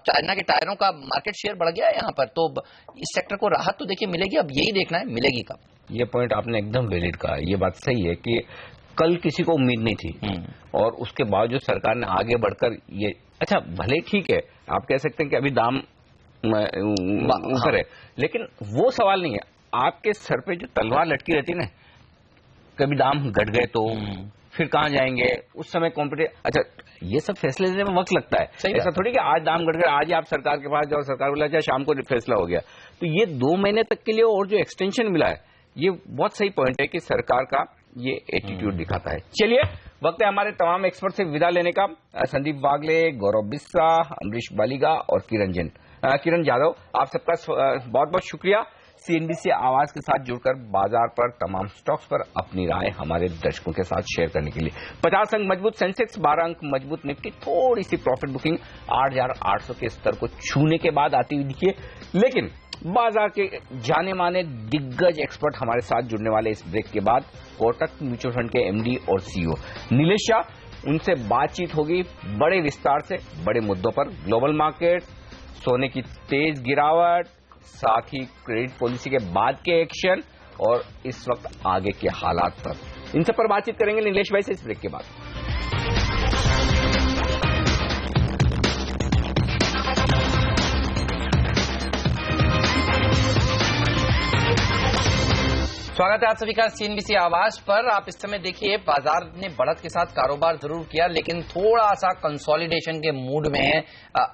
चाइना के टायरों का मार्केट शेयर बढ़ गया है यहाँ पर. तो इस सेक्टर को राहत तो देखिए मिलेगी, अब यही देखना है मिलेगी कब. ये पॉइंट आपने एकदम वैलिड कहा. ये बात सही है कि कल किसी को उम्मीद नहीं थी, और उसके बावजूद सरकार ने आगे बढ़कर ये, अच्छा भले ठीक है आप कह सकते हैं कि अभी दाम ऊपर है, लेकिन वो सवाल नहीं है. आपके सर पे जो तलवार लटकी रहती है ना, कभी दाम घट गए तो फिर कहाँ जाएंगे, उस समय कॉम्पिटिशन. अच्छा, ये सब फैसले लेने में वक्त लगता है. ऐसा थोड़ी कि आज दाम घट गए, आज ही आप सरकार के पास जाओ, सरकार बोला जाए शाम को फैसला हो गया. तो ये 2 महीने तक के लिए और जो एक्सटेंशन मिला है, ये बहुत सही पॉइंट है कि सरकार का ये एटीट्यूड दिखाता है. चलिए, वक्त है हमारे तमाम एक्सपर्ट से विदा लेने का. संदीप वागले, गौरव बिस्सा, अमरीश बालिगा और किरण यादव, आप सबका बहुत बहुत शुक्रिया CNBC आवाज के साथ जुड़कर बाजार पर तमाम स्टॉक्स पर अपनी राय हमारे दर्शकों के साथ शेयर करने के लिए. 50 अंक मजबूत सेंसेक्स, 12 अंक मजबूत निफ्टी, थोड़ी सी प्रॉफिट बुकिंग 8,800 के स्तर को छूने के बाद आती हुई दिखी है. लेकिन बाजार के जाने माने दिग्गज एक्सपर्ट हमारे साथ जुड़ने वाले इस ब्रेक के बाद कोटक म्यूचुअल फंड के MD और CEO नीलेश शाह, उनसे बातचीत होगी बड़े विस्तार से बड़े मुद्दों पर. ग्लोबल मार्केट, सोने की तेज गिरावट, साथ ही क्रेडिट पॉलिसी के बाद के एक्शन और इस वक्त आगे के हालात पर, इन सब पर बातचीत करेंगे नीलेश भाई से इस ब्रेक के बाद. स्वागत है आप सभी का CNBC आवाज पर. आप इस समय देखिए बाजार ने बढ़त के साथ कारोबार जरूर किया, लेकिन थोड़ा सा कंसोलिडेशन के मूड में है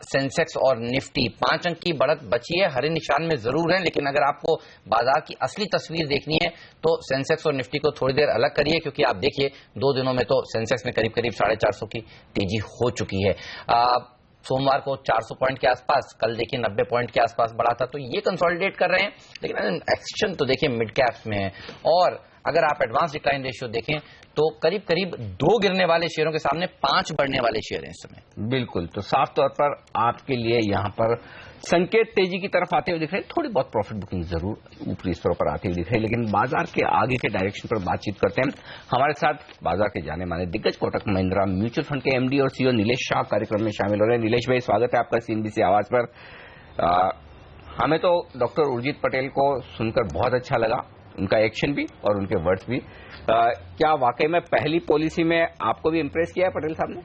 सेंसेक्स और निफ्टी. 5 अंक की बढ़त बची है, हरे निशान में जरूर है, लेकिन अगर आपको बाजार की असली तस्वीर देखनी है तो सेंसेक्स और निफ्टी को थोड़ी देर अलग करिए, क्योंकि आप देखिए 2 दिनों में तो सेंसेक्स में करीब 450 की तेजी हो चुकी है. सोमवार को 400 पॉइंट के आसपास, कल देखिए 90 पॉइंट के आसपास बढ़ा था, तो ये कंसोलिडेट कर रहे हैं. लेकिन एक्शन तो देखिए मिड कैप्स में है, और अगर आप एडवांस डिक्लाइन रेशियो देखें तो करीब करीब 2 गिरने वाले शेयरों के सामने 5 बढ़ने वाले शेयर हैं इस समय। बिल्कुल, तो साफ तौर पर आपके लिए यहाँ पर संकेत तेजी की तरफ आते हुए दिख रहे हैं। थोड़ी बहुत प्रॉफिट बुकिंग जरूर ऊपरी स्तरों पर आती हुई दिख रही है, लेकिन बाजार के आगे के डायरेक्शन पर बातचीत करते हैं। हमारे साथ बाजार के जाने माने दिग्गज कोटक महिंद्रा म्यूचुअल फंड के एमडी और सीईओ नीलेश शाह कार्यक्रम में शामिल हो रहे हैं। नीलेश भाई, स्वागत है आपका सीएनबीसी आवाज पर। हमें तो डॉक्टर उर्जित पटेल को सुनकर बहुत अच्छा लगा, उनका एक्शन भी और उनके वर्ड्स भी। क्या वाकई में पहली पॉलिसी में आपको भी इंप्रेस किया है पटेल साहब ने?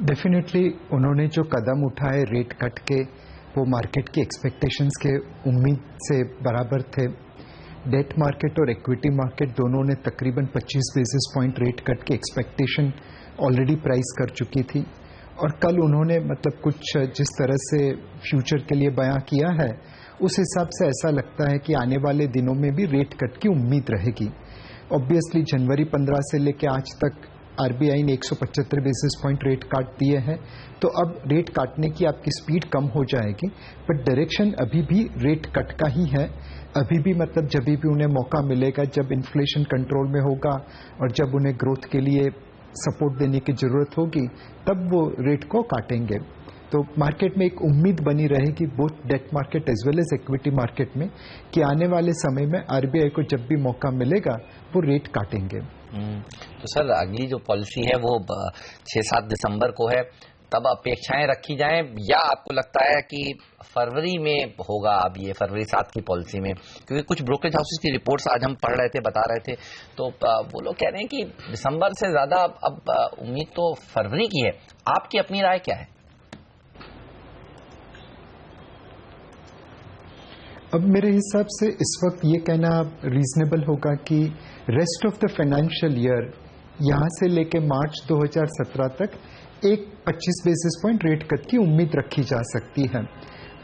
डेफिनेटली उन्होंने जो कदम उठाए रेट कट के, वो मार्केट की एक्सपेक्टेशंस के उम्मीद से बराबर थे। डेट मार्केट और इक्विटी मार्केट दोनों ने तकरीबन 25 बेसिस पॉइंट रेट कट की एक्सपेक्टेशन ऑलरेडी प्राइस कर चुकी थी। और कल उन्होंने मतलब कुछ जिस तरह से फ्यूचर के लिए बयां किया है, उस हिसाब से ऐसा लगता है कि आने वाले दिनों में भी रेट कट की उम्मीद रहेगी। ऑब्वियसली जनवरी 15 से लेकर आज तक आरबीआई ने 175 बेसिस पॉइंट रेट काट दिए हैं, तो अब रेट काटने की आपकी स्पीड कम हो जाएगी, बट डायरेक्शन अभी भी रेट कट का ही है। अभी भी मतलब जब भी उन्हें मौका मिलेगा, जब इन्फ्लेशन कंट्रोल में होगा और जब उन्हें ग्रोथ के लिए सपोर्ट देने की जरूरत होगी, तब वो रेट को काटेंगे। तो मार्केट में एक उम्मीद बनी रहेगी both debt market as well as equity market में कि आने वाले समय में आरबीआई को जब भी मौका मिलेगा वो रेट काटेंगे। तो सर अगली जो पॉलिसी है वो 6-7 दिसंबर को है, तब अपेक्षाएं रखी जाएं या आपको लगता है कि फरवरी में होगा अब ये फरवरी 7 की पॉलिसी में? क्योंकि कुछ ब्रोकरेज हाउसेस की रिपोर्ट्स आज हम पढ़ रहे थे, बता रहे थे, तो वो लोग कह रहे हैं कि दिसंबर से ज्यादा अब उम्मीद तो फरवरी की है। आपकी अपनी राय क्या है? अब मेरे हिसाब से इस वक्त ये कहना रीजनेबल होगा कि rest of the financial year यहां से लेके मार्च 2017 तक एक 25 बेसिस पॉइंट रेट कट की उम्मीद रखी जा सकती है।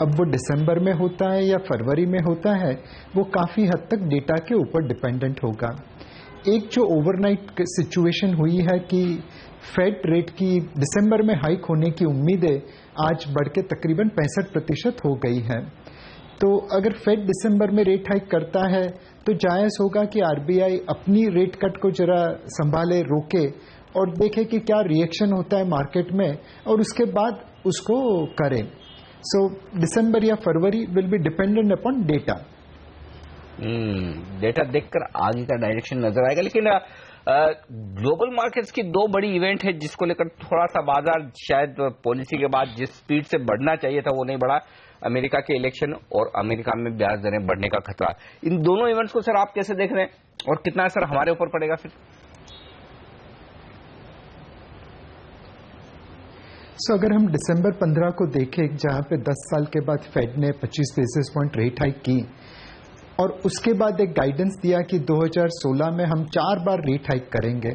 अब वो दिसंबर में होता है या फरवरी में होता है, वो काफी हद तक डेटा के ऊपर डिपेंडेंट होगा। एक जो ओवरनाइट सिचुएशन हुई है कि फेड रेट की दिसंबर में हाइक होने की उम्मीदें आज बढ़ के तकरीबन 65% हो गई है। तो अगर फेड दिसंबर में रेट हाइक करता है तो जायज़ होगा कि आरबीआई अपनी रेट कट को जरा संभाले, रोके और देखे कि क्या रिएक्शन होता है मार्केट में और उसके बाद उसको करे। सो दिसंबर या February will be dependent upon data. Data देखकर आगे का डायरेक्शन नजर आएगा। लेकिन ग्लोबल मार्केट्स की 2 बड़ी इवेंट है जिसको लेकर थोड़ा सा बाजार शायद पॉलिसी के बाद जिस स्पीड से बढ़ना चाहिए था वो नहीं बढ़ा। अमेरिका के इलेक्शन और अमेरिका में ब्याज दरें बढ़ने का खतरा। इन दोनों इवेंट्स को सर आप कैसे देख रहे हैं और कितना असर हमारे ऊपर पड़ेगा फिर? अगर हम दिसंबर 15 को देखें, जहां पे 10 साल के बाद फेड ने 25 बेसिस पॉइंट रेट हाइक की और उसके बाद एक गाइडेंस दिया कि 2016 में हम 4 बार रेट हाइक करेंगे,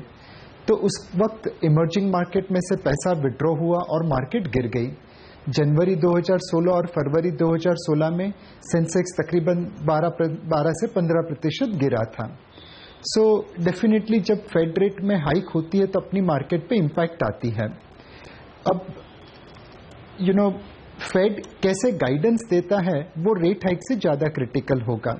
तो उस वक्त इमर्जिंग मार्केट में से पैसा विड्रॉ हुआ और मार्केट गिर गई। जनवरी 2016 और फरवरी 2016 में सेंसेक्स तकरीबन 12 से 15% गिरा था। सो डेफिनेटली जब फेड रेट में हाइक होती है तो अपनी मार्केट पे इम्पैक्ट आती है। अब फेड कैसे गाइडेंस देता है वो रेट हाइक से ज्यादा क्रिटिकल होगा।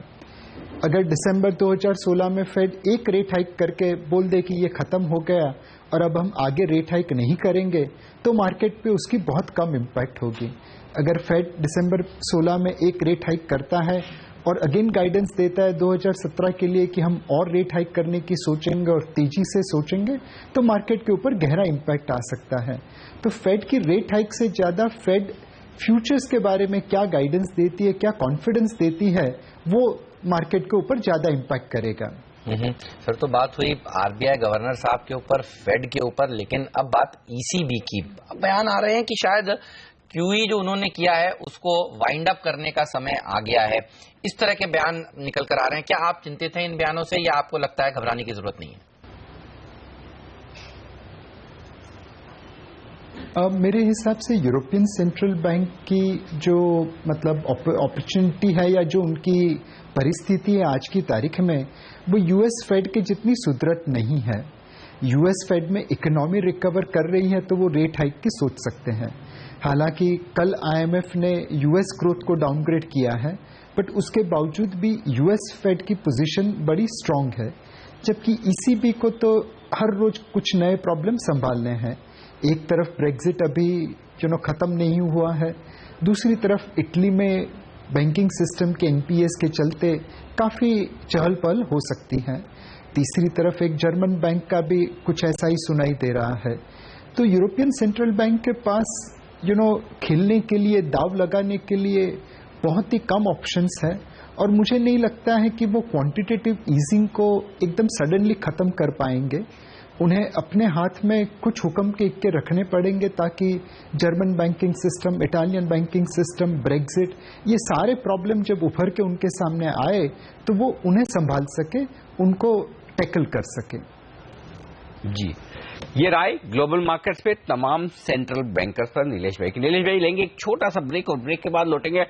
अगर दिसंबर 2016 में फेड एक रेट हाइक करके बोल दे कि ये खत्म हो गया और अब हम आगे रेट हाइक नहीं करेंगे, तो मार्केट पे उसकी बहुत कम इम्पैक्ट होगी। अगर फेड दिसंबर 16 में एक रेट हाइक करता है और अगेन गाइडेंस देता है 2017 के लिए कि हम और रेट हाइक करने की सोचेंगे और तेजी से सोचेंगे, तो मार्केट के ऊपर गहरा इम्पैक्ट आ सकता है। तो फेड की रेट हाइक से ज्यादा फेड फ्यूचर्स के बारे में क्या गाइडेंस देती है, क्या कॉन्फिडेंस देती है, वो मार्केट के ऊपर ज्यादा इम्पैक्ट करेगा। सर, तो बात हुई आरबीआई गवर्नर साहब के ऊपर, फेड के ऊपर, लेकिन अब बात ईसीबी की। अब बयान आ रहे हैं कि शायद क्यूई जो उन्होंने किया है उसको वाइंड अप करने का समय आ गया है। इस तरह के बयान निकल कर आ रहे हैं। क्या आप चिंतित हैं इन बयानों से या आपको लगता है घबराने की जरूरत नहीं है? मेरे हिसाब से यूरोपियन सेंट्रल बैंक की जो मतलब अपॉर्चुनिटी है या जो उनकी परिस्थिति है आज की तारीख में, वो यूएस फेड के जितनी सुदृढ़ नहीं है। यूएस फेड में इकोनॉमी रिकवर कर रही है तो वो रेट हाइक की सोच सकते हैं। हालांकि कल आईएमएफ ने यूएस ग्रोथ को डाउनग्रेड किया है, बट उसके बावजूद भी यूएस फेड की पोजीशन बड़ी स्ट्रांग है, जबकि ईसीबी को तो हर रोज कुछ नए प्रॉब्लम संभालने हैं। एक तरफ ब्रेक्जिट अभी खत्म नहीं हुआ है, दूसरी तरफ इटली में बैंकिंग सिस्टम के एनपीएस के चलते काफी चहल पहल हो सकती है, तीसरी तरफ एक जर्मन बैंक का भी कुछ ऐसा ही सुनाई दे रहा है। तो यूरोपियन सेंट्रल बैंक के पास खेलने के लिए, दाव लगाने के लिए बहुत ही कम ऑप्शंस है, और मुझे नहीं लगता है कि वो क्वांटिटेटिव ईजिंग को एकदम सडनली खत्म कर पाएंगे। उन्हें अपने हाथ में कुछ हुक्म के इक्के रखने पड़ेंगे ताकि German banking system, Italian banking system, Brexit, ये सारे प्रॉब्लम जब उभर के उनके सामने आए तो वो उन्हें संभाल सके, उनको टैकल कर सके। जी, ये राय ग्लोबल मार्केट्स पे तमाम सेंट्रल बैंकर्स पर नीलेश भाई की। नीलेश भाई लेंगे एक छोटा सा ब्रेक, और ब्रेक के बाद लौटेंगे।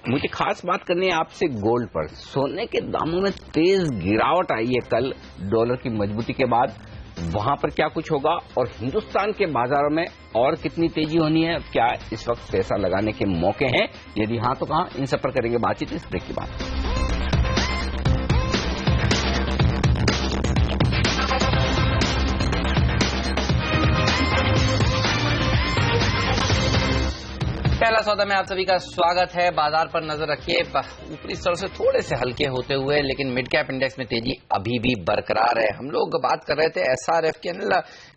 मुझे खास बात करनी है आपसे गोल्ड पर। सोने के दामों में तेज गिरावट आई है कल डॉलर की मजबूती के बाद, वहां पर क्या कुछ होगा, और हिंदुस्तान के बाजारों में और कितनी तेजी होनी है, क्या इस वक्त पैसा लगाने के मौके हैं, यदि हाँ तो कहां, इन सब पर करेंगे बातचीत इस ब्रेक के बाद। पहला सौदा में आप सभी का स्वागत है। बाजार पर नजर रखिए, ऊपरी स्तर से थोड़े से हल्के होते हुए, लेकिन मिड कैप इंडेक्स में तेजी अभी भी बरकरार है। हम लोग बात कर रहे थे एसआरएफ के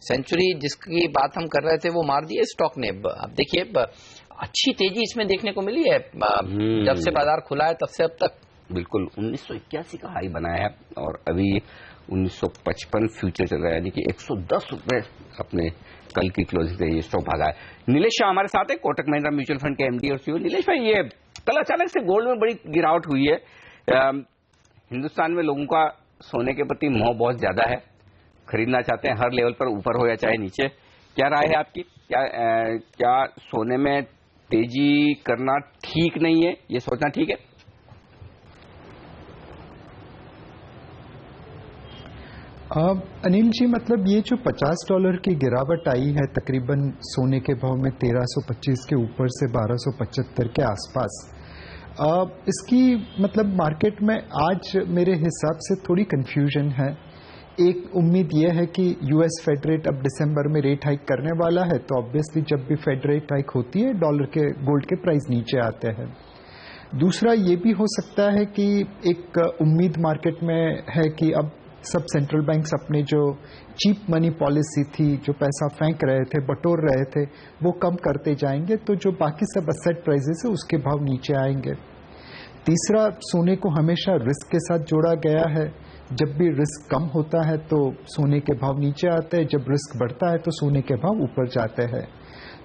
सेंचुरी, जिसकी बात हम कर रहे थे, वो मार दिए स्टॉक ने। अब देखिए अच्छी तेजी इसमें देखने को मिली है जब से बाजार खुला है तब से अब तक। बिल्कुल 1981 का हाई बनाया है, और अभी 1955 फ्यूचर चल रहा है, यानी कि 110 रुपए अपने कल की क्लोजिंग से ये स्टॉक भागा है। नीलेश शाह हमारे साथ है, कोटक महिंद्रा म्यूचुअल फंड के एमडी और सीईओ। नीलेश भाई, ये कल अचानक से गोल्ड में बड़ी गिरावट हुई है। हिंदुस्तान में लोगों का सोने के प्रति मोह बहुत ज्यादा है, खरीदना चाहते हैं हर लेवल पर, ऊपर हो या चाहे नीचे। क्या राय है आपकी? क्या सोने में तेजी करना ठीक नहीं है, ये सोचना ठीक है? अनिल जी, मतलब ये जो $50 की गिरावट आई है तकरीबन सोने के भाव में 1325 के ऊपर से 1275 के आसपास, इसकी मतलब मार्केट में आज मेरे हिसाब से थोड़ी कंफ्यूजन है। एक उम्मीद यह है कि यूएस फेड रेट अब दिसंबर में रेट हाइक करने वाला है, तो ऑब्वियसली जब भी फेड रेट हाइक होती है गोल्ड के प्राइस नीचे आते हैं। दूसरा ये भी हो सकता है कि एक उम्मीद मार्केट में है कि अब सब सेंट्रल बैंक्स अपने जो चीप मनी पॉलिसी थी, जो पैसा फेंक रहे थे, बटोर रहे थे, वो कम करते जाएंगे, तो जो बाकी सब असेट प्राइसेस है उसके भाव नीचे आएंगे। तीसरा, सोने को हमेशा रिस्क के साथ जोड़ा गया है। जब भी रिस्क कम होता है तो सोने के भाव नीचे आते हैं, जब रिस्क बढ़ता है तो सोने के भाव ऊपर जाते हैं।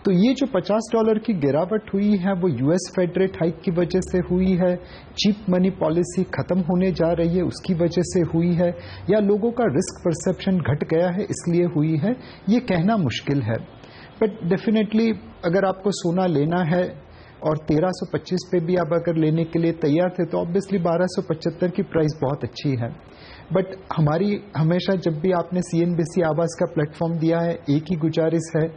तो ये जो $50 की गिरावट हुई है वो यूएस फेड रेट हाइक की वजह से हुई है, चीप मनी पॉलिसी खत्म होने जा रही है उसकी वजह से हुई है, या लोगों का रिस्क परसेप्शन घट गया है इसलिए हुई है, ये कहना मुश्किल है। बट डेफिनेटली अगर आपको सोना लेना है और 1325 पे भी आप अगर लेने के लिए तैयार थे तो ऑब्वियसली 1275 की प्राइस बहुत अच्छी है। बट हमारी हमेशा जब भी आपने सीएनबीसी आवाज का प्लेटफॉर्म दिया है, एक ही गुजारिश है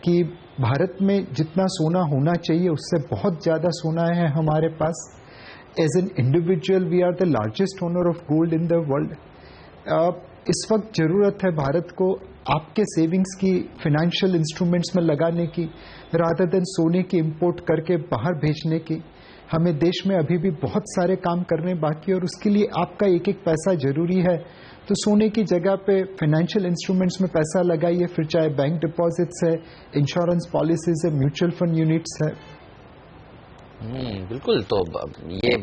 कि भारत में जितना सोना होना चाहिए उससे बहुत ज्यादा सोना है हमारे पास। As an individual we are the largest owner of gold in the world. इस वक्त जरूरत है भारत को आपके सेविंग्स की फाइनेंशियल इंस्ट्रूमेंट्स में लगाने की, रादर देन सोने की इंपोर्ट करके बाहर भेजने की। हमें देश में अभी भी बहुत सारे काम करने बाकी और उसके लिए आपका एक एक पैसा जरूरी है। तो सोने की जगह पे फाइनेंशियल इंस्ट्रूमेंट्स में पैसा लगाइए, फिर चाहे बैंक डिपॉजिट्स है, इंश्योरेंस पॉलिसीज है, म्यूचुअल फंड यूनिट्स है। बिल्कुल। तो ये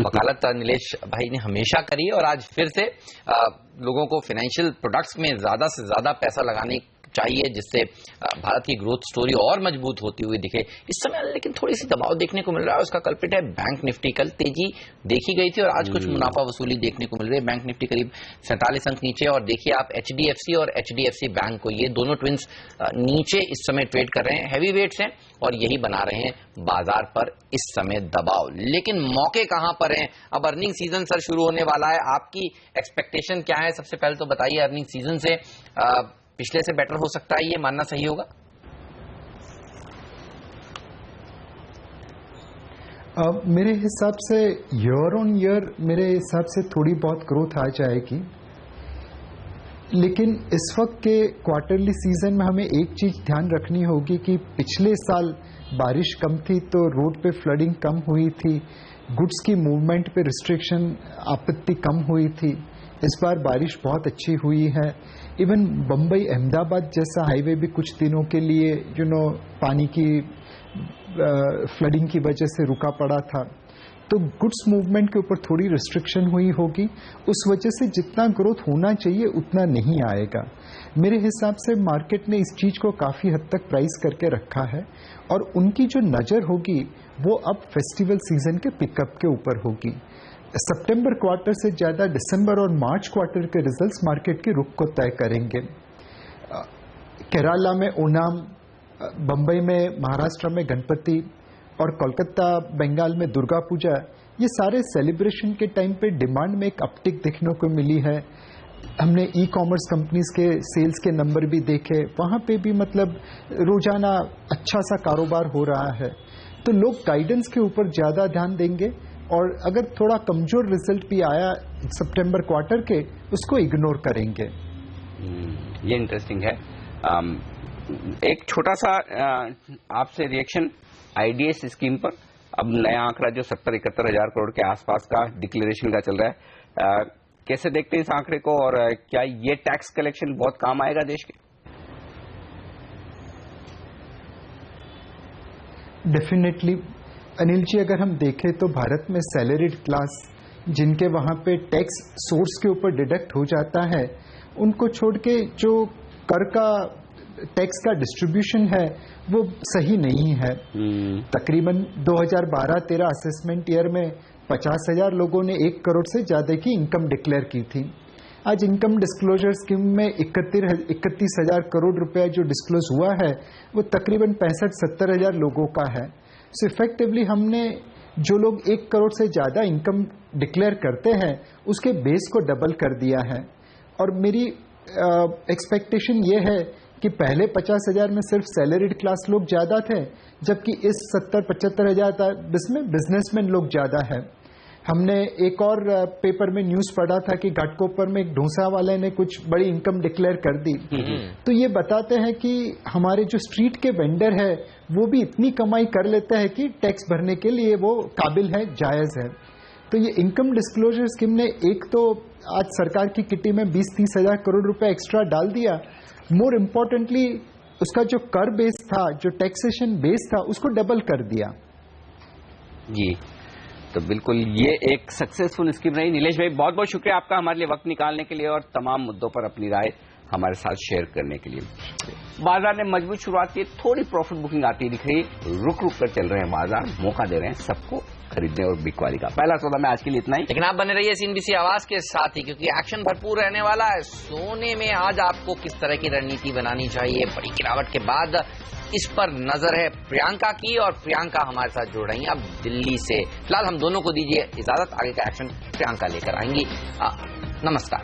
वकालत नीलेश भाई ने हमेशा करी है और आज फिर से लोगों को फाइनेंशियल प्रोडक्ट्स में ज्यादा से ज्यादा पैसा लगाने चाहिए जिससे भारत की ग्रोथ स्टोरी और मजबूत होती हुई दिखे। इस समय लेकिन थोड़ी सी दबाव देखने को मिल रहा है, उसका कल्प्रिट है बैंक निफ्टी। कल तेजी देखी गई थी और आज कुछ मुनाफा वसूली देखने को मिल रही है। बैंक निफ्टी करीब 47 अंक नीचे, और देखिए आप HDFC और HDFC बैंक को, ये दोनों ट्विंस नीचे इस समय ट्रेड कर रहे हैं, हैवी वेट्स हैं और यही बना रहे हैं बाजार पर इस समय दबाव। लेकिन मौके कहां पर हैं? अब अर्निंग सीजन सर शुरू होने वाला है, आपकी एक्सपेक्टेशन क्या है? सबसे पहले तो बताइए, अर्निंग सीजन से पिछले से बेटर हो सकता है, ये मानना सही होगा? मेरे हिसाब से ईयर ऑन ईयर मेरे हिसाब से थोड़ी बहुत ग्रोथ आ जाएगी, लेकिन इस वक्त के क्वार्टरली सीजन में हमें एक चीज ध्यान रखनी होगी कि पिछले साल बारिश कम थी तो रोड पे फ्लडिंग कम हुई थी, गुड्स की मूवमेंट पे रिस्ट्रिक्शन आपत्ति कम हुई थी। इस बार बारिश बहुत अच्छी हुई है। इवन बम्बई अहमदाबाद जैसा हाईवे भी कुछ दिनों के लिए पानी की फ्लडिंग की वजह से रुका पड़ा था, तो गुड्स मूवमेंट के ऊपर थोड़ी रिस्ट्रिक्शन हुई होगी। उस वजह से जितना ग्रोथ होना चाहिए उतना नहीं आएगा। मेरे हिसाब से मार्केट ने इस चीज को काफी हद तक प्राइस करके रखा है और उनकी जो नजर होगी वो अब फेस्टिवल सीजन के पिकअप के ऊपर होगी। सितंबर क्वार्टर से ज्यादा दिसंबर और मार्च क्वार्टर के रिजल्ट्स मार्केट के रुख को तय करेंगे। केरला में ओणम, बंबई में, महाराष्ट्र में गणपति और कोलकाता बंगाल में दुर्गा पूजा, ये सारे सेलिब्रेशन के टाइम पे डिमांड में एक अपटिक देखने को मिली है। हमने ई कॉमर्स कंपनीज के सेल्स के नंबर भी देखे, वहां पे भी मतलब रोजाना अच्छा सा कारोबार हो रहा है। तो लोग गाइडेंस के ऊपर ज्यादा ध्यान देंगे और अगर थोड़ा कमजोर रिजल्ट भी आया सितंबर क्वार्टर के, उसको इग्नोर करेंगे। ये इंटरेस्टिंग है। एक छोटा सा आपसे रिएक्शन IDS स्कीम पर। अब नया आंकड़ा जो 70-71 हजार करोड़ के आसपास का डिक्लेरेशन का चल रहा है, कैसे देखते हैं इस आंकड़े को और क्या ये टैक्स कलेक्शन बहुत काम आएगा देश के? डेफिनेटली अनिल जी, अगर हम देखें तो भारत में सैलरीड क्लास जिनके वहां पे टैक्स सोर्स के ऊपर डिडक्ट हो जाता है, उनको छोड़ के जो कर का टैक्स का डिस्ट्रीब्यूशन है वो सही नहीं है। तकरीबन 2012-13 असेसमेंट ईयर में 50,000 लोगों ने 1 करोड़ से ज्यादा की इनकम डिक्लेयर की थी। आज इनकम डिस्क्लोजर स्कीम में 31,000 करोड़ रुपया जो डिस्क्लोज हुआ है वो तकरीबन 65-70 हजार लोगों का है। सो इफेक्टिवली हमने जो लोग 1 करोड़ से ज्यादा इनकम डिक्लेयर करते हैं उसके बेस को डबल कर दिया है। और मेरी एक्सपेक्टेशन ये है कि पहले 50,000 में सिर्फ सैलरीड क्लास लोग ज्यादा थे, जबकि इस 70-75 हजार इसमें बिजनेसमैन लोग ज्यादा है। हमने एक और पेपर में न्यूज पढ़ा था कि घाटकोपर में एक डोसा वाले ने कुछ बड़ी इनकम डिक्लेयर कर दी। तो ये बताते हैं कि हमारे जो स्ट्रीट के वेंडर है वो भी इतनी कमाई कर लेते हैं कि टैक्स भरने के लिए वो काबिल है, जायज है। तो ये इनकम डिस्क्लोजर स्कीम ने एक तो आज सरकार की किटी में 20-30 हजार करोड़ रुपए एक्स्ट्रा डाल दिया। मोर इम्पोर्टेंटली उसका जो कर बेस था, जो टैक्सेशन बेस था, उसको डबल कर दिया। जी, तो बिल्कुल ये एक सक्सेसफुल स्कीम रही। नीलेश भाई, बहुत बहुत शुक्रिया आपका हमारे लिए वक्त निकालने के लिए और तमाम मुद्दों पर अपनी राय हमारे साथ शेयर करने के लिए। बाजार ने मजबूत शुरुआत की, थोड़ी प्रॉफिट बुकिंग आती दिख रही, रुक रुक कर चल रहे हैं बाजार, मौका दे रहे हैं सबको खरीदने और बिकवाली का। पहला सौदा में आज के लिए इतना ही, लेकिन आप बने रहिए CNBC आवाज के साथ ही, क्योंकि एक्शन भरपूर रहने वाला है। सोने में आज आपको किस तरह की रणनीति बनानी चाहिए, बड़ी गिरावट के बाद इस पर नजर है प्रियंका की, और प्रियंका हमारे साथ जुड़ रही हैं अब दिल्ली से। फिलहाल हम दोनों को दीजिए इजाजत, आगे का एक्शन प्रियंका लेकर आएंगी। नमस्कार।